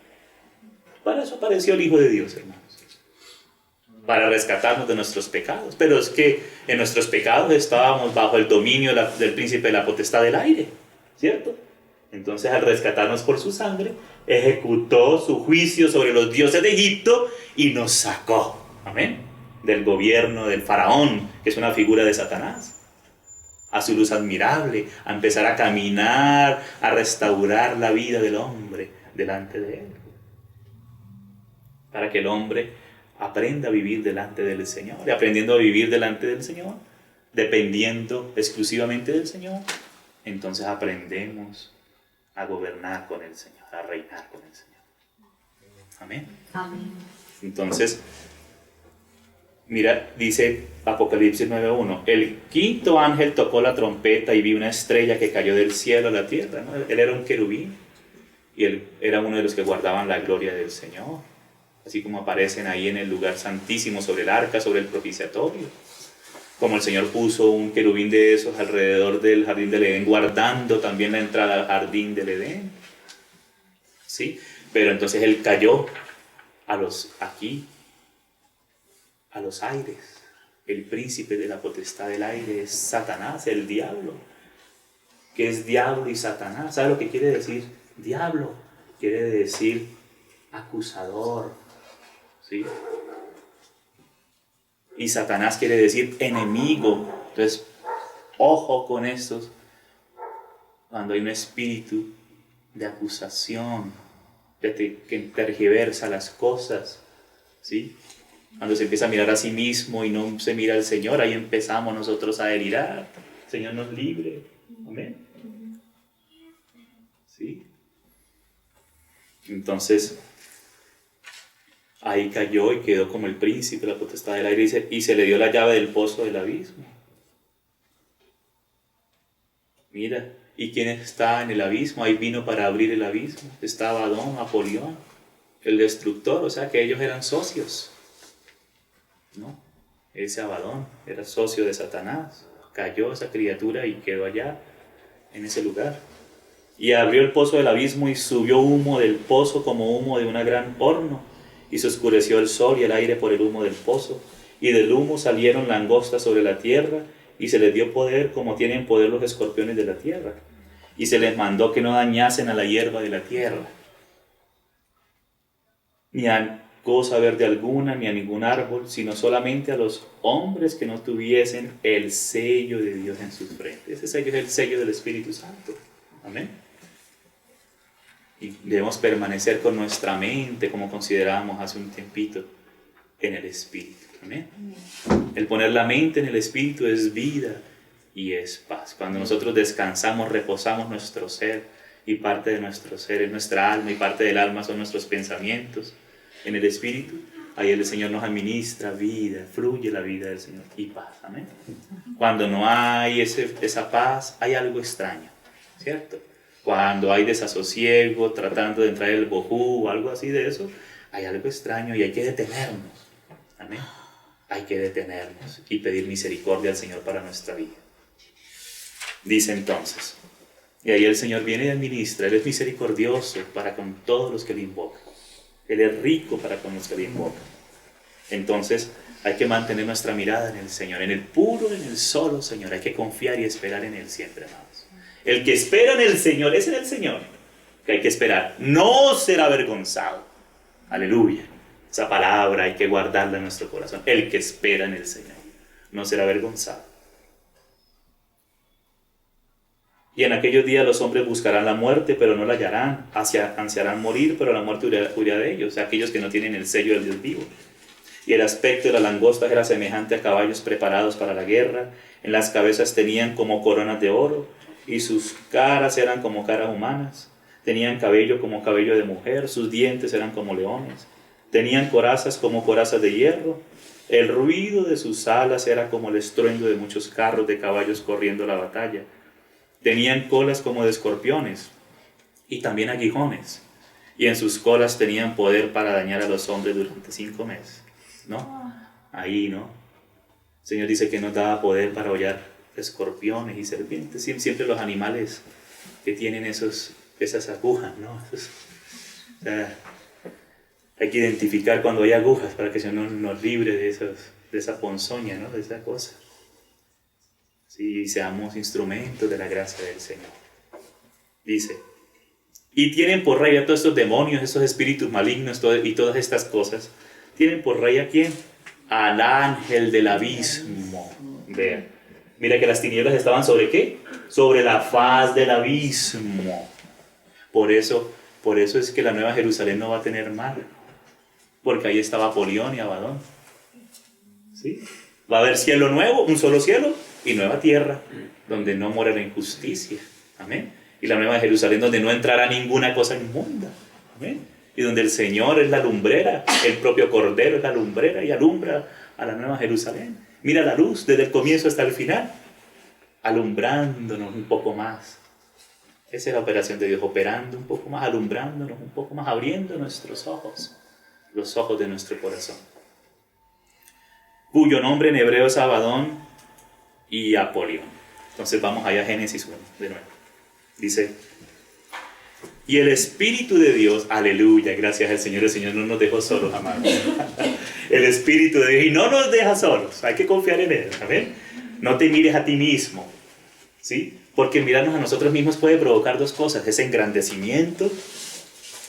Para eso apareció el Hijo de Dios, hermanos. Para rescatarnos de nuestros pecados. Pero es que en nuestros pecados estábamos bajo el dominio del príncipe de la potestad del aire, ¿cierto? Entonces, al rescatarnos por su sangre, ejecutó su juicio sobre los dioses de Egipto y nos sacó, amén, del gobierno del faraón, que es una figura de Satanás, a su luz admirable, a empezar a caminar, a restaurar la vida del hombre delante de él, para que el hombre aprenda a vivir delante del Señor, y aprendiendo a vivir delante del Señor, dependiendo exclusivamente del Señor, entonces aprendemos a gobernar con el Señor, a reinar con el Señor. Amén. Amén. Entonces, mira, dice Apocalipsis 9:1, el quinto ángel tocó la trompeta y vi una estrella que cayó del cielo a la tierra, ¿no? Él era un querubín y él era uno de los que guardaban la gloria del Señor, así como aparecen ahí en el lugar santísimo sobre el arca, sobre el propiciatorio. Como el Señor puso un querubín de esos alrededor del jardín del Edén, guardando también la entrada al jardín del Edén. ¿Sí? Pero entonces él cayó a los aires. El príncipe de la potestad del aire es Satanás, el diablo. ¿Qué es diablo y Satanás? ¿Sabe lo que quiere decir diablo? Quiere decir acusador. ¿Sí? Y Satanás quiere decir enemigo. Entonces, ojo con estos. Cuando hay un espíritu de acusación, que tergiversa las cosas, ¿sí? Cuando se empieza a mirar a sí mismo y no se mira al Señor, ahí empezamos nosotros a delirar. El Señor nos libre. Amén. ¿Sí? Entonces, ahí cayó y quedó como el príncipe, la potestad del aire, y se le dio la llave del pozo del abismo. Mira, ¿y quién está en el abismo? Ahí vino para abrir el abismo. Está Abadón, Apolión, el destructor, o sea que ellos eran socios, ¿no? Ese Abadón era socio de Satanás. Cayó esa criatura y quedó allá, en ese lugar. Y abrió el pozo del abismo y subió humo del pozo como humo de una gran horno. Y se oscureció el sol y el aire por el humo del pozo. Y del humo salieron langostas sobre la tierra, y se les dio poder como tienen poder los escorpiones de la tierra. Y se les mandó que no dañasen a la hierba de la tierra, ni a cosa verde alguna, ni a ningún árbol, sino solamente a los hombres que no tuviesen el sello de Dios en sus frentes. Ese sello es el sello del Espíritu Santo. Amén. Y debemos permanecer con nuestra mente, como considerábamos hace un tiempito, en el Espíritu. Amén. El poner la mente en el Espíritu es vida y es paz. Cuando nosotros descansamos, reposamos nuestro ser, y parte de nuestro ser es nuestra alma, y parte del alma son nuestros pensamientos. En el Espíritu, ahí el Señor nos administra vida, fluye la vida del Señor y paz. Amén. Cuando no hay esa paz, hay algo extraño, ¿cierto? Cuando hay desasosiego, tratando de entrar el bojú o algo así de eso, hay algo extraño y hay que detenernos. Amén. Hay que detenernos y pedir misericordia al Señor para nuestra vida. Dice entonces, y ahí el Señor viene y administra. Él es misericordioso para con todos los que le invocan. Él es rico para con los que le invocan. Entonces hay que mantener nuestra mirada en el Señor, en el puro, en el solo Señor. Hay que confiar y esperar en Él siempre, amados. El que espera en el Señor, es en el Señor que hay que esperar. No será avergonzado. Aleluya. Esa palabra hay que guardarla en nuestro corazón. El que espera en el Señor no será avergonzado. Y en aquellos días los hombres buscarán la muerte, pero no la hallarán. Ansiarán morir, pero la muerte huirá de ellos. O sea, aquellos que no tienen el sello del Dios vivo. Y el aspecto de las langostas era semejante a caballos preparados para la guerra. En las cabezas tenían como coronas de oro, y sus caras eran como caras humanas. Tenían cabello como cabello de mujer, sus dientes eran como leones. Tenían corazas como corazas de hierro. El ruido de sus alas era como el estruendo de muchos carros de caballos corriendo la batalla. Tenían colas como de escorpiones y también aguijones. Y en sus colas tenían poder para dañar a los hombres durante 5 meses. ¿No? Ahí, ¿no? Señor dice que nos daba poder para hollar escorpiones y serpientes. Siempre los animales que tienen esas agujas, ¿no? O sea, hay que identificar cuando hay agujas para que el Señor nos libre de esa ponzoña, ¿no? De esa cosa. Sí, seamos instrumentos de la gracia del Señor. Dice, y tienen por rey a todos estos demonios, estos espíritus malignos y todas estas cosas. ¿Tienen por rey a quién? Al ángel del abismo. Vean, mira que las tinieblas estaban ¿sobre qué? Sobre la faz del abismo. Por eso es que la Nueva Jerusalén no va a tener mar, porque ahí estaba Apolión y Abadón. ¿Sí? Va a haber cielo nuevo, un solo cielo y nueva tierra, donde no mora la injusticia. Amén. Y la Nueva Jerusalén, donde no entrará ninguna cosa inmunda. Amén. Y donde el Señor es la lumbrera, el propio Cordero es la lumbrera y alumbra a la Nueva Jerusalén. Mira la luz desde el comienzo hasta el final, alumbrándonos un poco más. Esa es la operación de Dios, operando un poco más, alumbrándonos un poco más, abriendo nuestros ojos, los ojos de nuestro corazón. Cuyo nombre en hebreo es Abadón y Apolión. Entonces vamos allá a Génesis 1 de nuevo. Dice, y el Espíritu de Dios, aleluya, gracias al Señor, el Señor no nos dejó solos, amados. El Espíritu de Dios, y no nos deja solos, hay que confiar en Él, ¿amén? No te mires a ti mismo, ¿sí? Porque mirarnos a nosotros mismos puede provocar dos cosas, ese engrandecimiento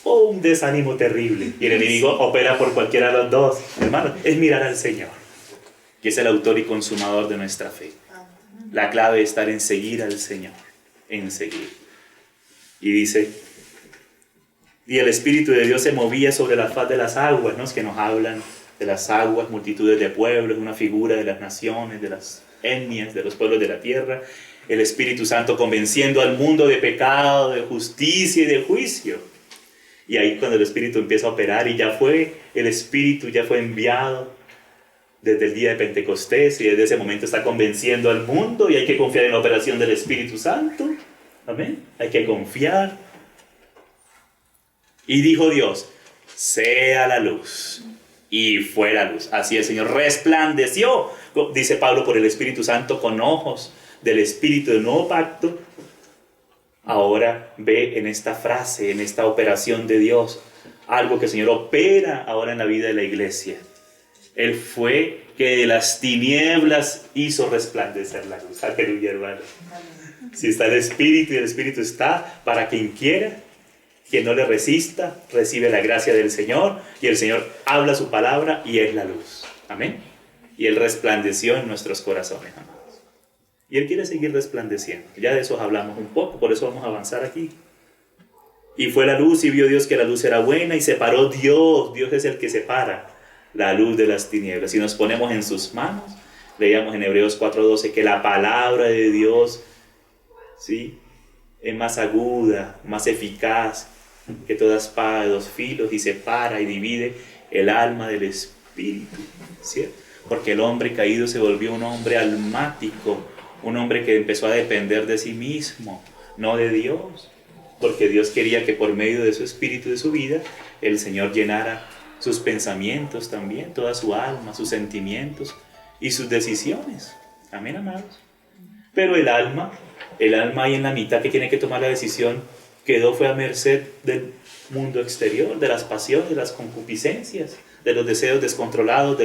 o un desánimo terrible. Y el enemigo opera por cualquiera de los dos, hermanos, es mirar al Señor, que es el autor y consumador de nuestra fe. La clave es estar en seguir al Señor, en seguir. Y dice, y el Espíritu de Dios se movía sobre la faz de las aguas, ¿no? Es que nos hablan de las aguas, multitudes de pueblos, una figura de las naciones, de las etnias, de los pueblos de la tierra. El Espíritu Santo convenciendo al mundo de pecado, de justicia y de juicio. Y ahí cuando el Espíritu empieza a operar y el Espíritu ya fue enviado desde el día de Pentecostés y desde ese momento está convenciendo al mundo y hay que confiar en la operación del Espíritu Santo. Amén. Hay que confiar. Y dijo Dios, sea la luz. Y fue la luz. Así el Señor resplandeció, dice Pablo, por el Espíritu Santo con ojos del Espíritu del nuevo pacto. Ahora ve en esta frase, en esta operación de Dios, algo que el Señor opera ahora en la vida de la iglesia. Él fue que de las tinieblas hizo resplandecer la luz. Aleluya, hermano. Si está el Espíritu y el Espíritu está para quien quiera, quien no le resista, recibe la gracia del Señor y el Señor habla su palabra y es la luz. Amén. Y Él resplandeció en nuestros corazones, amados. Y Él quiere seguir resplandeciendo. Ya de eso hablamos un poco, por eso vamos a avanzar aquí. Y fue la luz y vio Dios que la luz era buena y separó Dios. Dios es el que separa la luz de las tinieblas. Si nos ponemos en sus manos, leíamos en Hebreos 4:12 que la palabra de Dios, ¿sí?, es más aguda, más eficaz que toda espada de dos filos y separa y divide el alma del espíritu, ¿cierto? Porque el hombre caído se volvió un hombre almático, un hombre que empezó a depender de sí mismo, no de Dios, porque Dios quería que por medio de su espíritu, de su vida, el Señor llenara sus pensamientos también, toda su alma, sus sentimientos y sus decisiones. Amén, amados. Pero el alma ahí en la mitad que tiene que tomar la decisión, fue a merced del mundo exterior, de las pasiones, de las concupiscencias, de los deseos descontrolados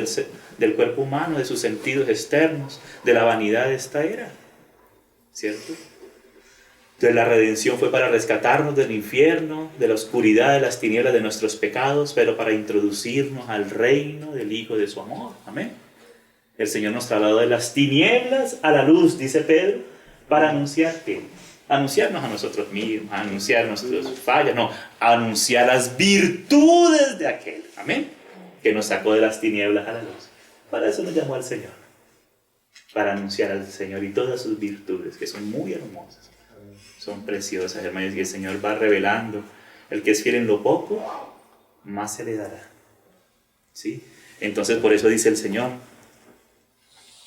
del cuerpo humano, de sus sentidos externos, de la vanidad de esta era, ¿cierto? Entonces la redención fue para rescatarnos del infierno, de la oscuridad, de las tinieblas de nuestros pecados, pero para introducirnos al reino del Hijo de su amor. Amén. El Señor nos trasladó de las tinieblas a la luz, dice Pedro, para anunciar ¿qué? Anunciarnos a nosotros mismos, a anunciar nuestras fallas, no, a anunciar las virtudes de aquel, amén, que nos sacó de las tinieblas a la luz. Para eso nos llamó al Señor, para anunciar al Señor y todas sus virtudes, que son muy hermosas, son preciosas, hermanos, y el Señor va revelando. El que es fiel en lo poco, más se le dará, ¿sí? Entonces por eso dice el Señor,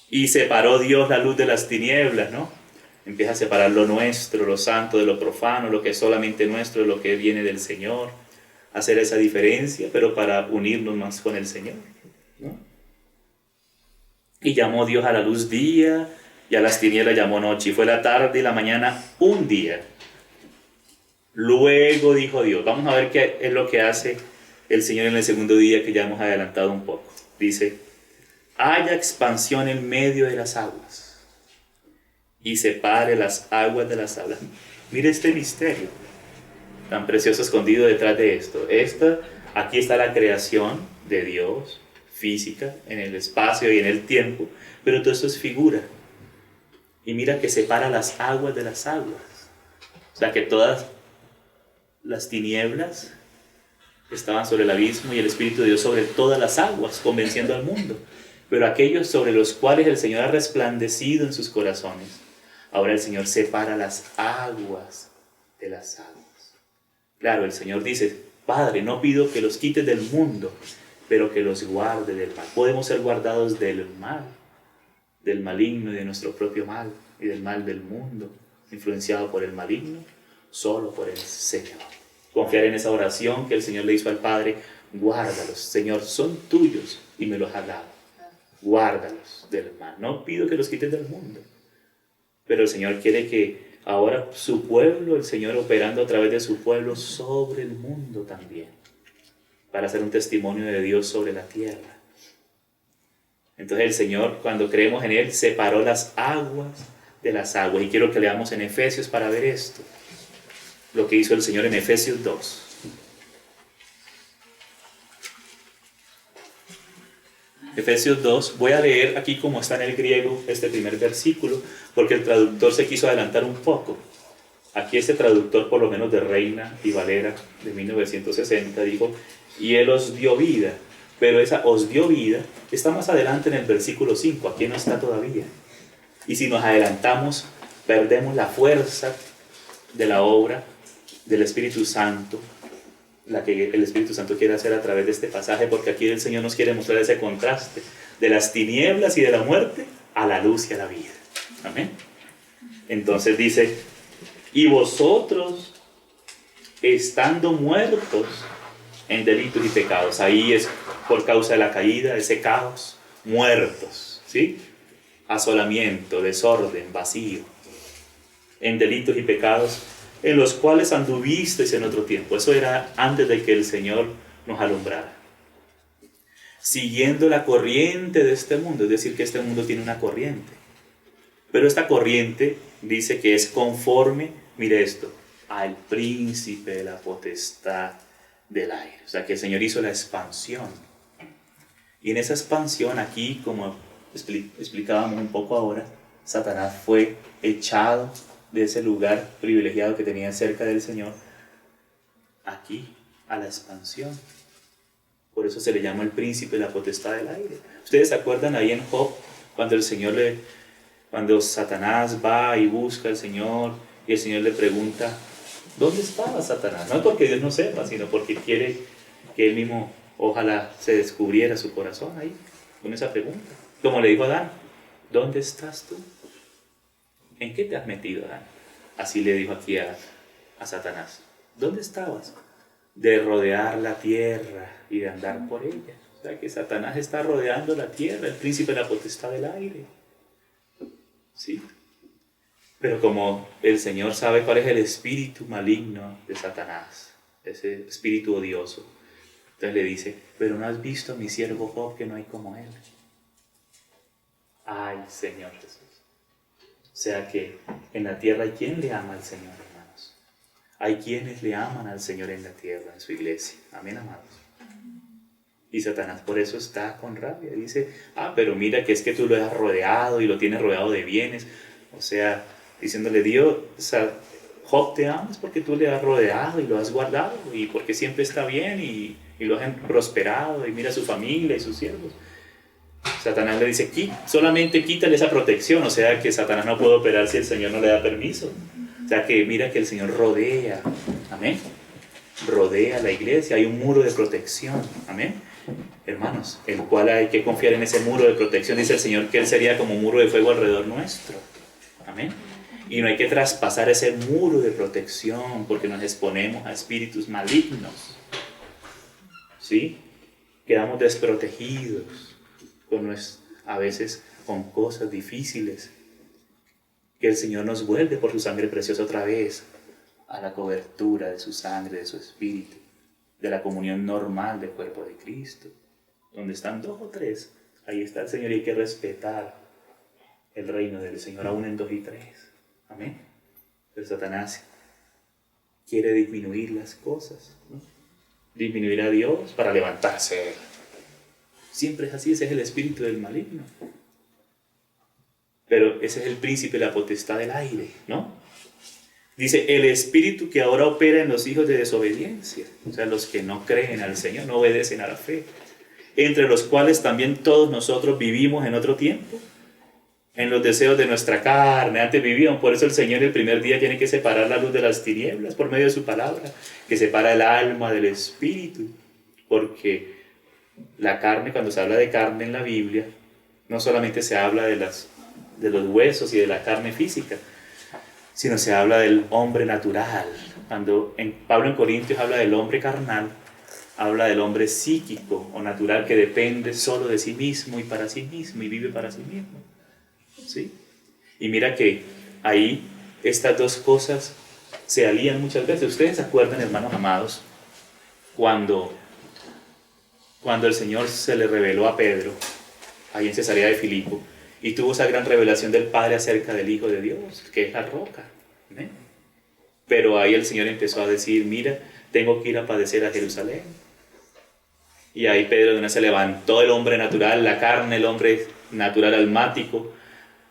y separó Dios la luz de las tinieblas, ¿no? Empieza a separar lo nuestro, lo santo de lo profano, lo que es solamente nuestro, lo que viene del Señor. Hacer esa diferencia, pero para unirnos más con el Señor, ¿no? Y llamó Dios a la luz día, y a las tinieblas llamó noche, y fue la tarde y la mañana un día. Luego dijo Dios, vamos a ver qué es lo que hace el Señor en el segundo día, que ya hemos adelantado un poco. Dice, haya expansión en medio de las aguas, y separe las aguas de las aguas. Mire este misterio tan precioso escondido detrás de esto. Aquí está la creación de Dios, física, en el espacio y en el tiempo, pero todo esto es figura. Y mira que separa las aguas de las aguas. O sea que todas las tinieblas estaban sobre el abismo y el Espíritu de Dios sobre todas las aguas, convenciendo al mundo. Pero aquellos sobre los cuales el Señor ha resplandecido en sus corazones, ahora el Señor separa las aguas de las aguas. Claro, el Señor dice, Padre, no pido que los quites del mundo, pero que los guarde del mal. Podemos ser guardados del mal, del maligno y de nuestro propio mal, y del mal del mundo, influenciado por el maligno, solo por el Señor. Confiar en esa oración que el Señor le hizo al Padre, guárdalos, Señor, son tuyos y me los has dado. Guárdalos del mal. No pido que los quites del mundo, pero el Señor quiere que ahora su pueblo, el Señor operando a través de su pueblo sobre el mundo también, para hacer un testimonio de Dios sobre la tierra. Entonces el Señor, cuando creemos en Él, separó las aguas de las aguas. Y quiero que leamos en Efesios para ver esto, lo que hizo el Señor en Efesios 2. Efesios 2, voy a leer aquí como está en el griego este primer versículo, porque el traductor se quiso adelantar un poco. Aquí este traductor, por lo menos de Reina y Valera, de 1960, dijo, y Él os dio vida, pero esa os dio vida está más adelante en el versículo 5, aquí no está todavía. Y si nos adelantamos, perdemos la fuerza de la obra del Espíritu Santo, la que el Espíritu Santo quiere hacer a través de este pasaje, porque aquí el Señor nos quiere mostrar ese contraste de las tinieblas y de la muerte a la luz y a la vida. Amén. Entonces dice, y vosotros estando muertos en delitos y pecados, ahí es por causa de la caída, ese caos, muertos, ¿sí? Asolamiento, desorden, vacío, en delitos y pecados, en los cuales anduvisteis en otro tiempo. Eso era antes de que el Señor nos alumbrara. Siguiendo la corriente de este mundo, es decir, que este mundo tiene una corriente. Pero esta corriente dice que es conforme, mire esto, al príncipe de la potestad del aire. O sea, que el Señor hizo la expansión. Y en esa expansión aquí, como explicábamos un poco ahora, Satanás fue echado de ese lugar privilegiado que tenía cerca del Señor, aquí, a la expansión. Por eso se le llama el príncipe de la potestad del aire. ¿Ustedes se acuerdan ahí en Job, cuando Satanás va y busca al Señor, y el Señor le pregunta, ¿dónde estaba Satanás? No es porque Dios no sepa, sino porque quiere que él mismo, ojalá se descubriera su corazón ahí, con esa pregunta. Como le dijo a Adán, ¿dónde estás tú? ¿En qué te has metido, Adán? Así le dijo aquí a Satanás. ¿Dónde estabas? De rodear la tierra y de andar por ella. O sea que Satanás está rodeando la tierra, el príncipe de la potestad del aire. ¿Sí? Pero como el Señor sabe cuál es el espíritu maligno de Satanás, ese espíritu odioso, entonces le dice, pero ¿no has visto a mi siervo Job, que no hay como él? Ay, Señor Jesús. O sea que en la tierra hay quien le ama al Señor, hermanos. Hay quienes le aman al Señor en la tierra, en su iglesia. Amén, amados. Y Satanás por eso está con rabia. Dice, pero mira que es que tú lo has rodeado y lo tienes rodeado de bienes. O sea, diciéndole, Dios, Job te amas porque tú le has rodeado y lo has guardado y porque siempre está bien y lo has prosperado y mira a su familia y sus siervos. Satanás le dice, solamente quítale esa protección, o sea que Satanás no puede operar si el Señor no le da permiso. O sea que mira que el Señor rodea, amén, rodea la iglesia, hay un muro de protección, amén, hermanos, el cual hay que confiar en ese muro de protección. Dice el Señor que Él sería como un muro de fuego alrededor nuestro, amén, y no hay que traspasar ese muro de protección porque nos exponemos a espíritus malignos, ¿sí? Quedamos desprotegidos a veces con cosas difíciles, que el Señor nos vuelve por su sangre preciosa otra vez a la cobertura de su sangre, de su espíritu, de la comunión normal del cuerpo de Cristo. Donde están 2 o 3, ahí está el Señor, y hay que respetar el reino del Señor aún en 2 y 3. Amén. Pero Satanás quiere disminuir las cosas, ¿no? Disminuir a Dios para levantarse Él. Siempre es así, ese es el espíritu del maligno. Pero ese es el príncipe de la potestad del aire, ¿no? Dice, el espíritu que ahora opera en los hijos de desobediencia, o sea, los que no creen al Señor, no obedecen a la fe, entre los cuales también todos nosotros vivimos en otro tiempo, en los deseos de nuestra carne. Antes vivíamos, por eso el Señor el primer día tiene que separar la luz de las tinieblas por medio de su palabra, que separa el alma del espíritu, porque la carne, cuando se habla de carne en la Biblia, no solamente se habla de los huesos y de la carne física, sino se habla del hombre natural. Cuando Pablo en Corintios habla del hombre carnal, habla del hombre psíquico o natural que depende solo de sí mismo y para sí mismo y vive para sí mismo. ¿Sí? Y mira que ahí estas dos cosas se alían muchas veces. Ustedes se acuerdan, hermanos amados, cuando el Señor se le reveló a Pedro, ahí en Cesarea de Filipo, y tuvo esa gran revelación del Padre acerca del Hijo de Dios, que es la roca. ¿Eh? Pero ahí el Señor empezó a decir, mira, tengo que ir a padecer a Jerusalén. Y ahí Pedro de una se levantó el hombre natural, la carne, el hombre natural almático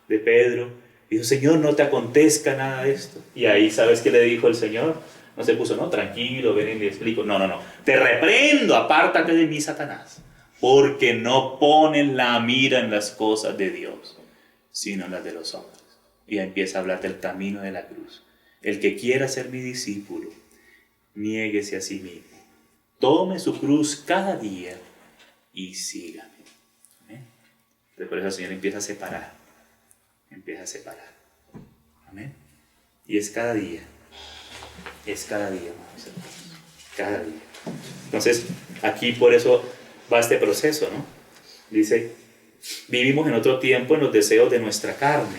de Pedro. Dijo, Señor, no te acontezca nada de esto. Y ahí, ¿sabes qué le dijo el Señor? No se puso, no, tranquilo, ven y le explico. No, te reprendo, apártate de mí, Satanás. Porque no ponen la mira en las cosas de Dios, sino en las de los hombres. Y empieza a hablar del camino de la cruz. El que quiera ser mi discípulo, niéguese a sí mismo. Tome su cruz cada día y sígame. ¿Amén? Entonces, por eso el Señor empieza a separar. Amén. Y es cada día. Hermanos. Cada día. Entonces, aquí por eso va este proceso, ¿no? Dice, vivimos en otro tiempo en los deseos de nuestra carne.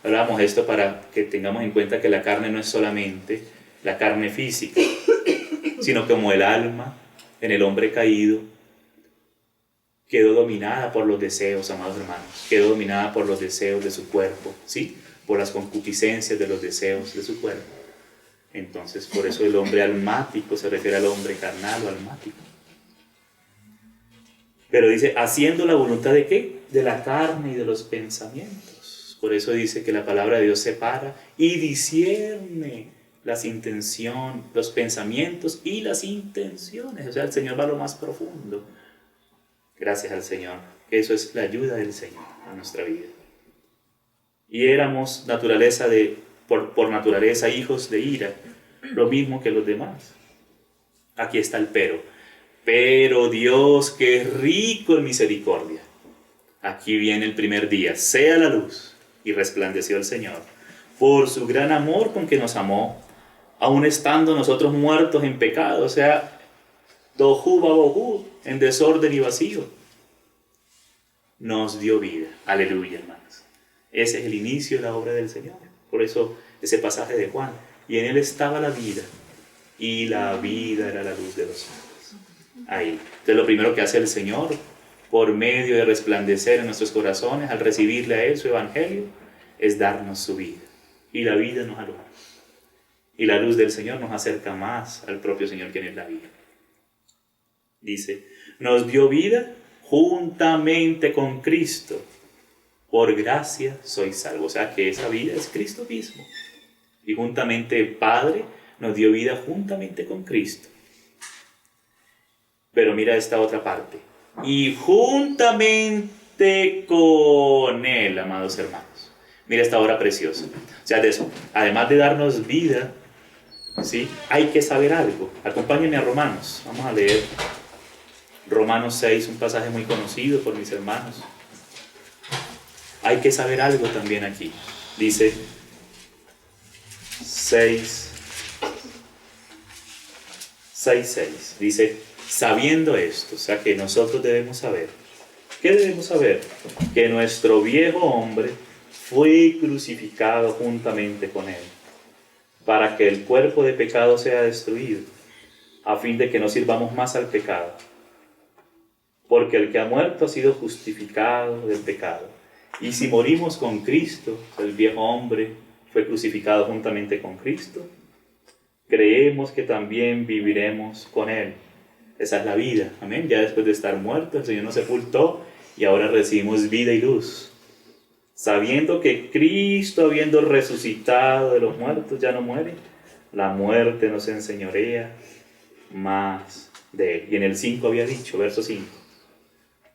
Hablamos esto para que tengamos en cuenta que la carne no es solamente la carne física, sino como el alma en el hombre caído quedó dominada por los deseos, amados hermanos, quedó dominada por los deseos de su cuerpo, ¿sí? Por las concupiscencias de los deseos de su cuerpo. Entonces, por eso el hombre almático se refiere al hombre carnal o almático. Pero dice, haciendo la voluntad ¿de qué? De la carne y de los pensamientos. Por eso dice que la palabra de Dios separa y discierne las intenciones, los pensamientos y las intenciones. O sea, el Señor va a lo más profundo. Gracias al Señor. Eso es la ayuda del Señor a nuestra vida. Y éramos por naturaleza hijos de ira, lo mismo que los demás. Aquí está el pero. Pero Dios, que es rico en misericordia. Aquí viene el primer día. Sea la luz. Y resplandeció el Señor. Por su gran amor con que nos amó, aun estando nosotros muertos en pecado, o sea, tohu vabohu, en desorden y vacío, nos dio vida. Aleluya, hermanos. Ese es el inicio de la obra del Señor. Por eso ese pasaje de Juan. Y en él estaba la vida, y la vida era la luz de los hombres. Ahí. Entonces lo primero que hace el Señor, por medio de resplandecer en nuestros corazones, al recibirle a Él su evangelio, es darnos su vida. Y la vida nos alumbra. Y la luz del Señor nos acerca más al propio Señor, quien es la vida. Dice, nos dio vida juntamente con Cristo. Por gracia sois salvos. O sea que esa vida es Cristo mismo. Y juntamente el Padre nos dio vida juntamente con Cristo. Pero mira esta otra parte. Y juntamente con Él, amados hermanos. Mira esta obra preciosa. O sea, de eso, además de darnos vida, ¿sí? Hay que saber algo. Acompáñenme a Romanos. Vamos a leer Romanos 6, un pasaje muy conocido por mis hermanos. Hay que saber algo también aquí. Dice 6:6. Dice, sabiendo esto, o sea que nosotros debemos saber ¿Qué debemos saber? Que nuestro viejo hombre fue crucificado juntamente con él, para que el cuerpo de pecado sea destruido, a fin de que no sirvamos más al pecado. Porque el que ha muerto ha sido justificado del pecado. Y si morimos con Cristo, el viejo hombre fue crucificado juntamente con Cristo, creemos que también viviremos con Él. Esa es la vida, amén. Ya después de estar muerto, el Señor nos sepultó y ahora recibimos vida y luz. Sabiendo que Cristo, habiendo resucitado de los muertos, ya no muere, la muerte nos enseñorea más de Él. Y en el 5 había dicho, verso 5,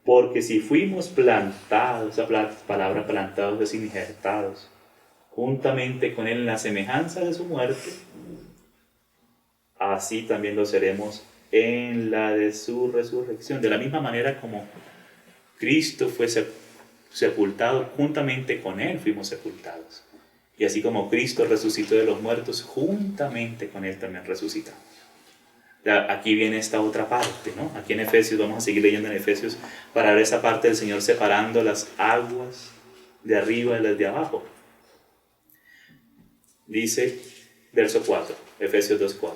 porque si fuimos plantados, esa palabra plantados es injertados, juntamente con Él en la semejanza de su muerte, así también lo seremos en la de su resurrección. De la misma manera como Cristo fue sepultado, juntamente con Él fuimos sepultados. Y así como Cristo resucitó de los muertos, juntamente con Él también resucitamos. Aquí viene esta otra parte, ¿no? Aquí en Efesios, vamos a seguir leyendo en Efesios, para ver esa parte del Señor separando las aguas de arriba de las de abajo. Dice, verso 4, Efesios 2:4.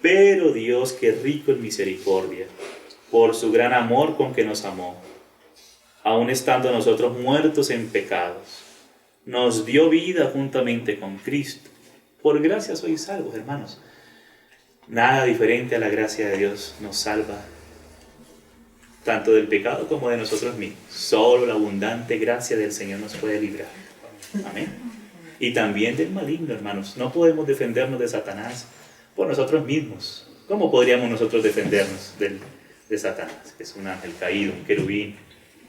Pero Dios, que es rico en misericordia, por su gran amor con que nos amó, aun estando nosotros muertos en pecados, nos dio vida juntamente con Cristo. Por gracia sois salvos, hermanos. Nada diferente a la gracia de Dios nos salva, tanto del pecado como de nosotros mismos. Solo la abundante gracia del Señor nos puede librar. Amén. Y también del maligno, hermanos. No podemos defendernos de Satanás por nosotros mismos. ¿Cómo podríamos nosotros defendernos de Satanás? Que es un ángel caído, un querubín,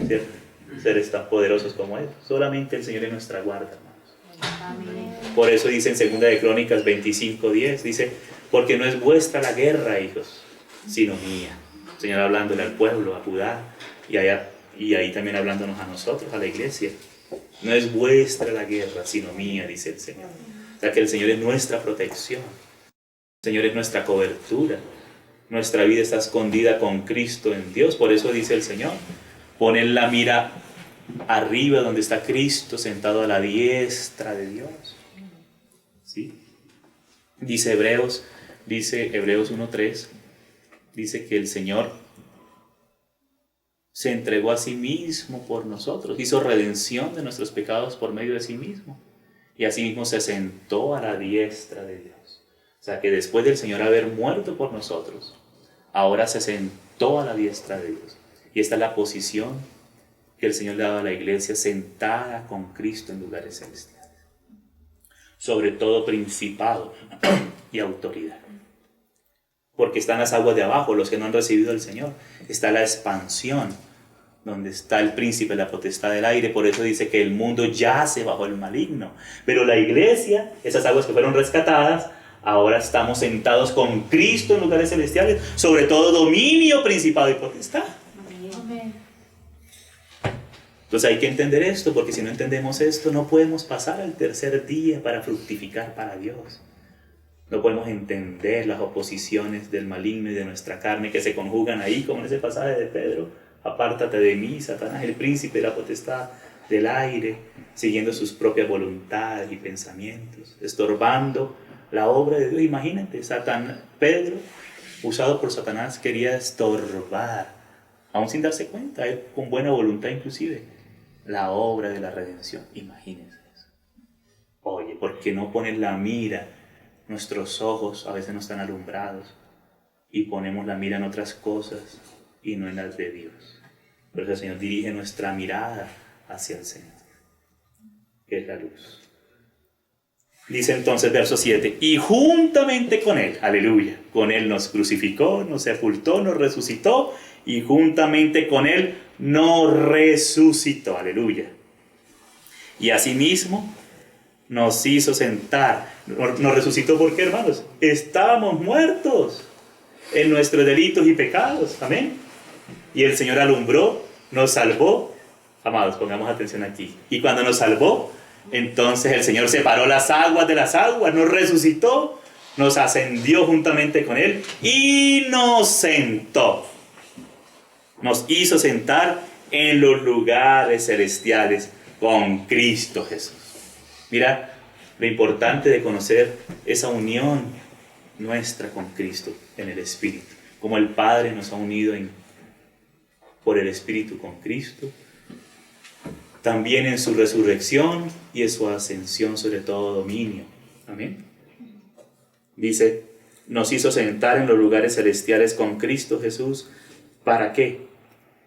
¿cierto? Seres tan poderosos como él. Solamente el Señor es nuestra guarda, hermanos. Amén. Por eso dice en 2 de Crónicas 25:10, dice, porque no es vuestra la guerra, hijos, sino mía. El Señor hablándole al pueblo, a Judá, y ahí también hablándonos a nosotros, a la iglesia. No es vuestra la guerra, sino mía, dice el Señor. O sea que el Señor es nuestra protección. El Señor es nuestra cobertura. Nuestra vida está escondida con Cristo en Dios. Por eso dice el Señor, poned la mira arriba donde está Cristo sentado a la diestra de Dios. ¿Sí? Dice Hebreos 1:3, dice que el Señor se entregó a sí mismo por nosotros, hizo redención de nuestros pecados por medio de sí mismo, y asimismo se sentó a la diestra de Dios. O sea que después del Señor haber muerto por nosotros, ahora se sentó a la diestra de Dios. Y esta es la posición que el Señor le ha dado a la iglesia, sentada con Cristo en lugares celestiales. Sobre todo principado y autoridad. Porque están las aguas de abajo, los que no han recibido al Señor. Está la expansión, donde está el príncipe, la potestad del aire. Por eso dice que el mundo yace bajo el maligno. Pero la iglesia, esas aguas que fueron rescatadas, ahora estamos sentados con Cristo en lugares celestiales, sobre todo dominio, principado y potestad. Amén. Entonces hay que entender esto, porque si no entendemos esto, no podemos pasar al tercer día para fructificar para Dios. No podemos entender las oposiciones del maligno y de nuestra carne que se conjugan ahí, como en ese pasaje de Pedro. Apártate de mí, Satanás, el príncipe de la potestad del aire, siguiendo sus propias voluntades y pensamientos, estorbando la obra de Dios. Imagínate, Pedro, usado por Satanás, quería estorbar, aún sin darse cuenta, él con buena voluntad inclusive, la obra de la redención. Imagínense eso. Oye, ¿por qué no pones la mira? Nuestros ojos a veces no están alumbrados y ponemos la mira en otras cosas y no en las de Dios. Por eso el Señor dirige nuestra mirada hacia el Señor, que es la luz. Dice entonces verso 7, y juntamente con Él, aleluya, con Él nos crucificó, nos sepultó, nos resucitó, y juntamente con Él nos resucitó, aleluya. Y asimismo nos hizo sentar, nos resucitó, ¿por qué, hermanos? Estábamos muertos en nuestros delitos y pecados, amén. Y el Señor alumbró, nos salvó, amados, pongamos atención aquí, y cuando nos salvó, entonces el Señor separó las aguas de las aguas, nos resucitó, nos ascendió juntamente con Él y nos sentó. Nos hizo sentar en los lugares celestiales con Cristo Jesús. Mira lo importante de conocer esa unión nuestra con Cristo en el Espíritu. Como el Padre nos ha unido por el Espíritu con Cristo, también en su resurrección y en su ascensión sobre todo dominio. Amén. Dice, nos hizo sentar en los lugares celestiales con Cristo Jesús. ¿Para qué?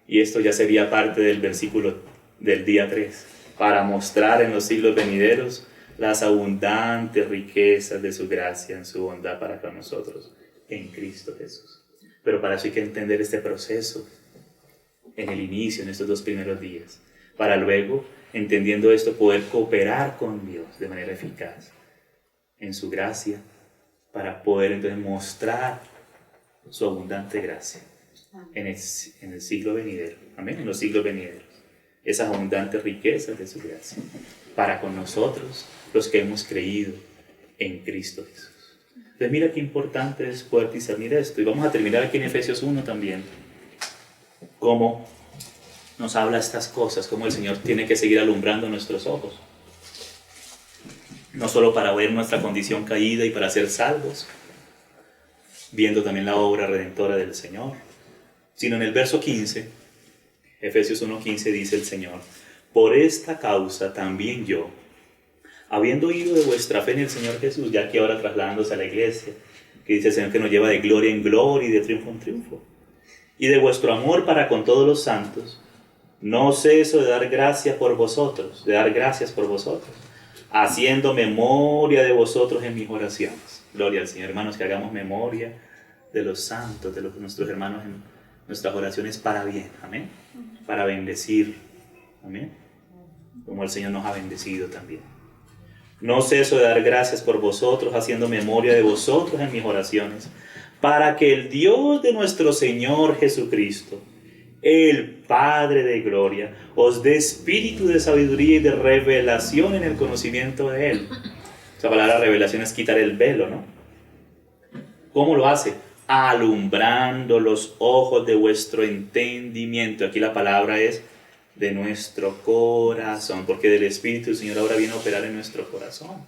Y esto ya sería parte del versículo del día 3. Para mostrar en los siglos venideros las abundantes riquezas de su gracia en su bondad para con nosotros en Cristo Jesús. Pero para eso hay que entender este proceso en el inicio, en estos 2 primeros días, para luego, entendiendo esto, poder cooperar con Dios de manera eficaz en su gracia, para poder entonces mostrar su abundante gracia en el siglo venidero. Amén, en los siglos venideros. Esas abundantes riquezas de su gracia para con nosotros, los que hemos creído en Cristo Jesús. Entonces mira qué importante es poder discernir esto. Y vamos a terminar aquí en Efesios 1 también, cómo nos habla estas cosas, cómo el Señor tiene que seguir alumbrando nuestros ojos. No solo para ver nuestra condición caída y para ser salvos, viendo también la obra redentora del Señor, sino en el verso 15, Efesios 1:15 dice el Señor, por esta causa también yo, habiendo oído de vuestra fe en el Señor Jesús, ya que ahora trasladándose a la iglesia, que dice el Señor que nos lleva de gloria en gloria y de triunfo en triunfo, y de vuestro amor para con todos los santos, no ceso de dar gracias por vosotros, haciendo memoria de vosotros en mis oraciones. Gloria al Señor, hermanos, que hagamos memoria de los santos, de nuestros hermanos en nuestras oraciones para bien, amén, para bendecir, amén, como el Señor nos ha bendecido también. No ceso de dar gracias por vosotros, haciendo memoria de vosotros en mis oraciones, para que el Dios de nuestro Señor Jesucristo, el Padre de gloria, os dé espíritu de sabiduría y de revelación en el conocimiento de Él. Esa palabra revelación es quitar el velo, ¿no? ¿Cómo lo hace? Alumbrando los ojos de vuestro entendimiento. Aquí la palabra es de nuestro corazón, porque del Espíritu el Señor ahora viene a operar en nuestro corazón,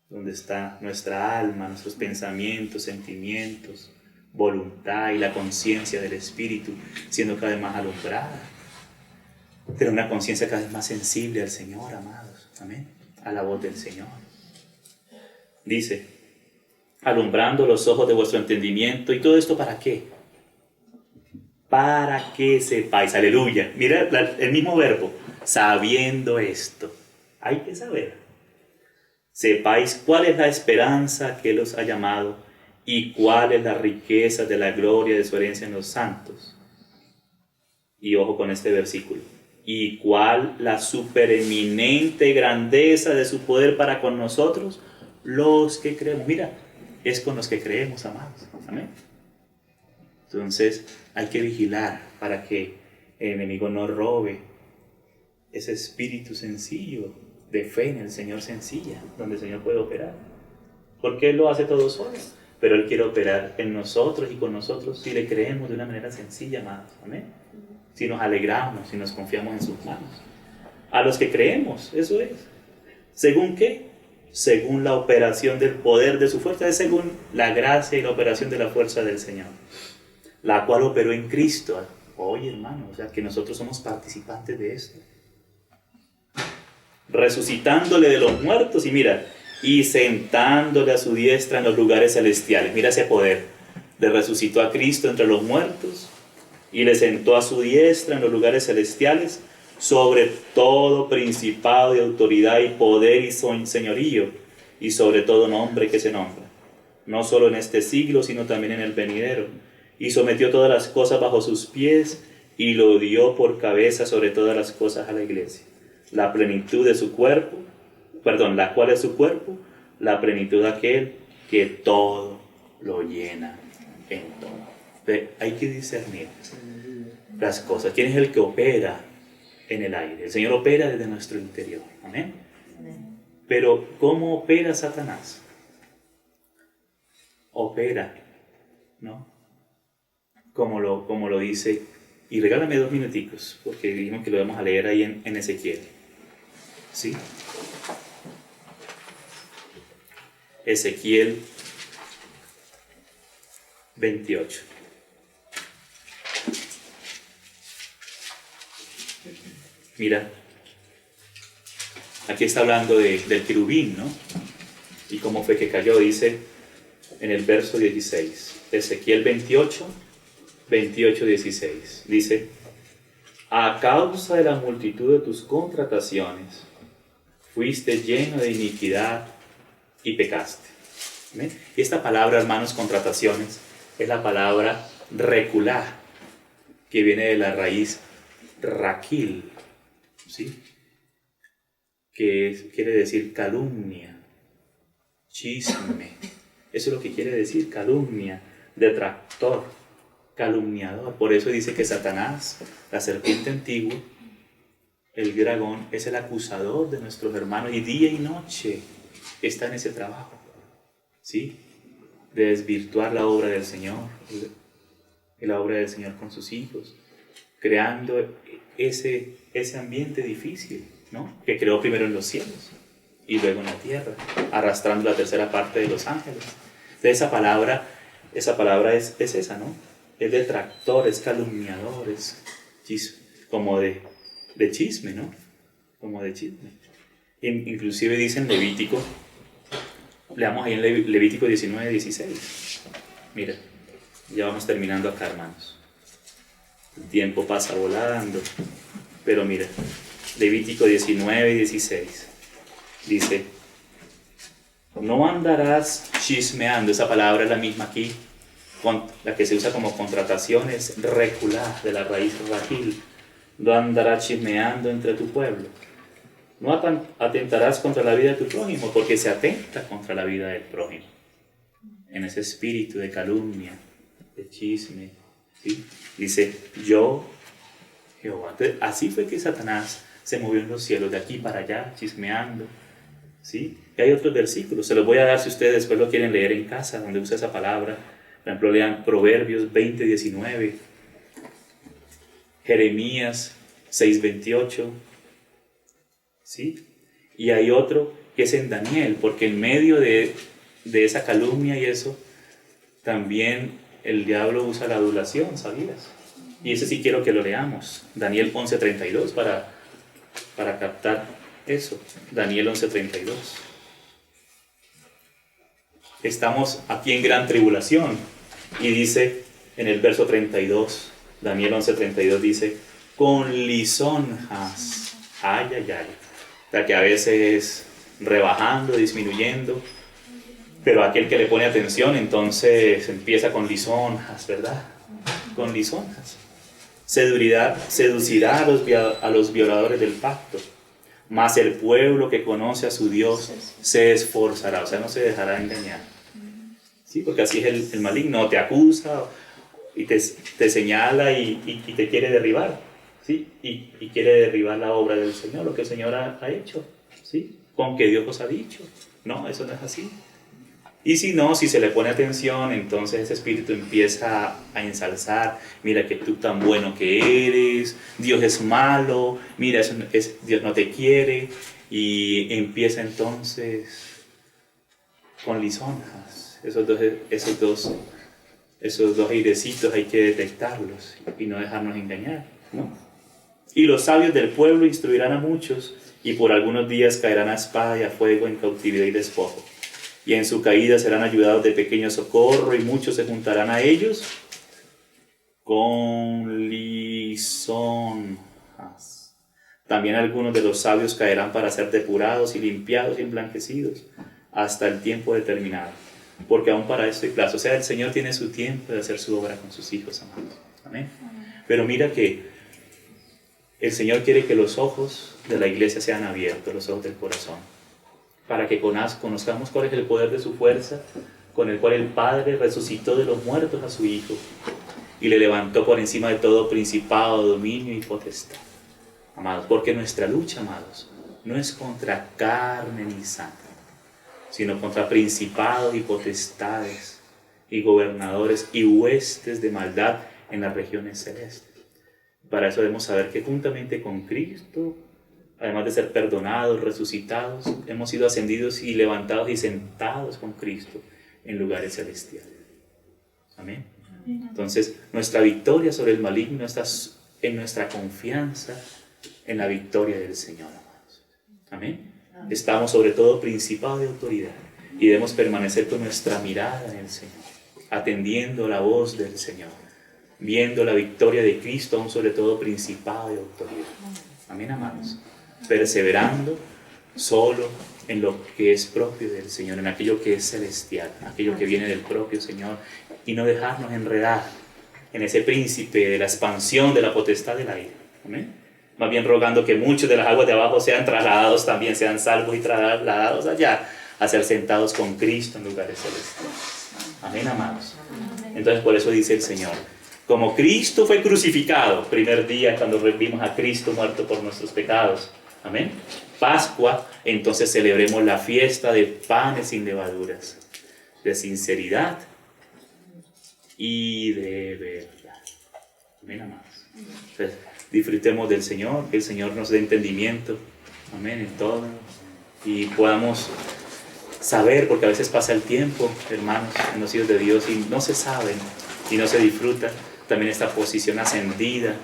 donde está nuestra alma, nuestros pensamientos, sentimientos, voluntad y la conciencia del Espíritu siendo cada vez más alumbrada. Tener una conciencia cada vez más sensible al Señor, amados, amén, a la voz del Señor. Dice, alumbrando los ojos de vuestro entendimiento. ¿Y todo esto para qué? Para que sepáis, aleluya, mira el mismo verbo, sabiendo esto, hay que saber, sepáis cuál es la esperanza que Él os ha llamado y cuál es la riqueza de la gloria de su herencia en los santos. Y ojo con este versículo, y cuál la supereminente grandeza de su poder para con nosotros, los que creemos. Mira, es con los que creemos, amados, amén. Entonces hay que vigilar para que el enemigo no robe ese espíritu sencillo de fe en el Señor, sencilla, donde el Señor puede operar, porque Él lo hace todo solo, pero Él quiere operar en nosotros y con nosotros si le creemos de una manera sencilla, amados, amén, si nos alegramos, si nos confiamos en sus manos. A los que creemos, eso es. ¿Según qué? Según la operación del poder de su fuerza, es según la gracia y la operación de la fuerza del Señor, la cual operó en Cristo. Oye, hermano, o sea, que nosotros somos participantes de esto. Resucitándole de los muertos y mira, y sentándole a su diestra en los lugares celestiales. Mira ese poder. Le resucitó a Cristo entre los muertos y le sentó a su diestra en los lugares celestiales sobre todo principado y autoridad y poder y señorío y sobre todo nombre que se nombra, no solo en este siglo, sino también en el venidero. Y sometió todas las cosas bajo sus pies y lo dio por cabeza sobre todas las cosas a la iglesia, la plenitud de su cuerpo, la cual es su cuerpo, la plenitud de aquel que todo lo llena en todo. Hay que discernir las cosas. ¿Quién es el que opera en el aire? El Señor opera desde nuestro interior. Amén. Pero ¿cómo opera Satanás? Opera, ¿no? Como lo dice Y regálame 2 minuticos, porque dijimos que lo vamos a leer ahí en Ezequiel. ¿Sí? Ezequiel 28. Mira, aquí está hablando del querubín, ¿no? Y cómo fue que cayó, dice en el verso 16. Ezequiel 28, 28, 16. Dice: a causa de la multitud de tus contrataciones, fuiste lleno de iniquidad y pecaste. ¿Ven? Y esta palabra, hermanos, contrataciones, es la palabra reculá, que viene de la raíz raquil, ¿sí? Que quiere decir calumnia, chisme. Eso es lo que quiere decir, calumnia, detractor, calumniador. Por eso dice que Satanás, la serpiente antigua, el dragón, es el acusador de nuestros hermanos, y día y noche está en ese trabajo, ¿sí? De desvirtuar la obra del Señor, y la obra del Señor con sus hijos, creando ese ambiente difícil, ¿no? Que creó primero en los cielos y luego en la tierra, arrastrando la tercera parte de los ángeles. Entonces esa palabra es esa, ¿no? Es detractor, es calumniador, es como de chisme, ¿no? Como de chisme. Inclusive dice en Levítico, leamos ahí en Levítico 19, 16. Mira, ya vamos terminando acá, hermanos. El tiempo pasa volando, pero mira, Levítico 19, 16. Dice: no andarás chismeando. Esa palabra es la misma aquí, la que se usa como contratación, es reculá, de la raíz raquil. No andarás chismeando entre tu pueblo. No atentarás contra la vida de tu prójimo, porque se atenta contra la vida del prójimo, en ese espíritu de calumnia, de chisme, ¿sí? Dice: yo, Jehová. Entonces, así fue que Satanás se movió en los cielos, de aquí para allá, chismeando, ¿sí? Y hay otros versículos, se los voy a dar si ustedes después lo quieren leer en casa, donde usa esa palabra. Por ejemplo, lean Proverbios 20, 19, Jeremías 6, 28, ¿sí? Y hay otro que es en Daniel, porque en medio de esa calumnia y eso, también el diablo usa la adulación, ¿sabías? Y ese sí quiero que lo leamos, Daniel 11:32, para captar eso. Daniel 11:32. Estamos aquí en gran tribulación, y dice en el verso 32, Daniel 11:32 dice: con lisonjas, ay, ay, ay. O sea, que a veces rebajando, disminuyendo, pero aquel que le pone atención entonces empieza con lisonjas, ¿verdad? Con lisonjas. Seducirá a los violadores del pacto, mas el pueblo que conoce a su Dios se esforzará, o sea, no se dejará engañar. ¿Sí? Porque así es el maligno, te acusa y te señala y te quiere derribar, ¿sí? Y quiere derribar la obra del Señor, lo que el Señor ha hecho, ¿sí? Con que Dios os ha dicho. No, eso no es así. Y si no, si se le pone atención, entonces ese espíritu empieza a ensalzar: mira que tú tan bueno que eres, Dios es malo, mira, Dios no te quiere, y empieza entonces con lisonjas. Esos dos airecitos hay que detectarlos y no dejarnos engañar, ¿no? Y los sabios del pueblo instruirán a muchos, y por algunos días caerán a espada y a fuego, en cautividad y despojo. Y en su caída serán ayudados de pequeño socorro, y muchos se juntarán a ellos con lisonjas. También algunos de los sabios caerán para ser depurados y limpiados y emblanquecidos hasta el tiempo determinado, porque aún para esto hay plazo. O sea, el Señor tiene su tiempo de hacer su obra con sus hijos, amados. Amén. Pero mira que el Señor quiere que los ojos de la iglesia sean abiertos, los ojos del corazón, para que conozcamos cuál es el poder de su fuerza, con el cual el Padre resucitó de los muertos a su Hijo y le levantó por encima de todo principado, dominio y potestad. Amados, porque nuestra lucha, amados, no es contra carne ni sangre, sino contra principados y potestades y gobernadores y huestes de maldad en las regiones celestes. Para eso debemos saber que juntamente con Cristo, además de ser perdonados, resucitados, hemos sido ascendidos y levantados y sentados con Cristo en lugares celestiales. Amén. Entonces, nuestra victoria sobre el maligno está en nuestra confianza en la victoria del Señor, amados. Amén. Estamos sobre todo principado de autoridad y debemos permanecer con nuestra mirada en el Señor, atendiendo la voz del Señor, viendo la victoria de Cristo aún sobre todo principado de autoridad. Amén, amados. Perseverando solo en lo que es propio del Señor, en aquello que es celestial, aquello que viene del propio Señor, y no dejarnos enredar en ese príncipe de la expansión de la potestad del aire. Amén. Más bien rogando que muchos de las aguas de abajo sean trasladados también, sean salvos y trasladados allá, a ser sentados con Cristo en lugares celestiales. Amén, amados. Entonces por eso dice el Señor, como Cristo fue crucificado, primer día cuando vimos a Cristo muerto por nuestros pecados, amén, Pascua, entonces celebremos la fiesta de panes sin levaduras, de sinceridad y de verdad. Amén, amados. Entonces, disfrutemos del Señor, que el Señor nos dé entendimiento, amén, en todo, y podamos saber, porque a veces pasa el tiempo, hermanos, en los hijos de Dios, y no se saben, y no se disfruta también esta posición ascendida,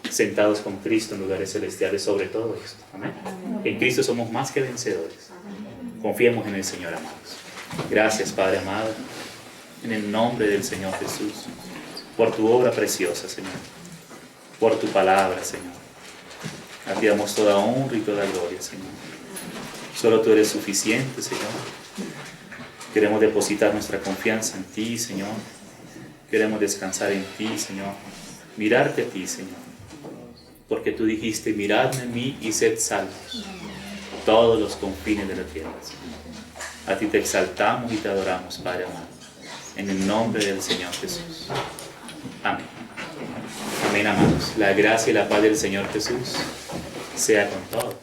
sentados con Cristo en lugares celestiales, sobre todo esto, amén. En Cristo somos más que vencedores. Confiemos en el Señor, amados. Gracias, Padre amado, en el nombre del Señor Jesús, por tu obra preciosa, Señor, por tu palabra, Señor. A ti damos toda honra y toda gloria, Señor. Solo tú eres suficiente, Señor. Queremos depositar nuestra confianza en ti, Señor. Queremos descansar en ti, Señor. Mirarte a ti, Señor. Porque tú dijiste, miradme en mí y sed salvos, todos los confines de la tierra, Señor. A ti te exaltamos y te adoramos, Padre amado, en el nombre del Señor Jesús. Amén. Amén, amados. La gracia y la paz del Señor Jesús sea con todos.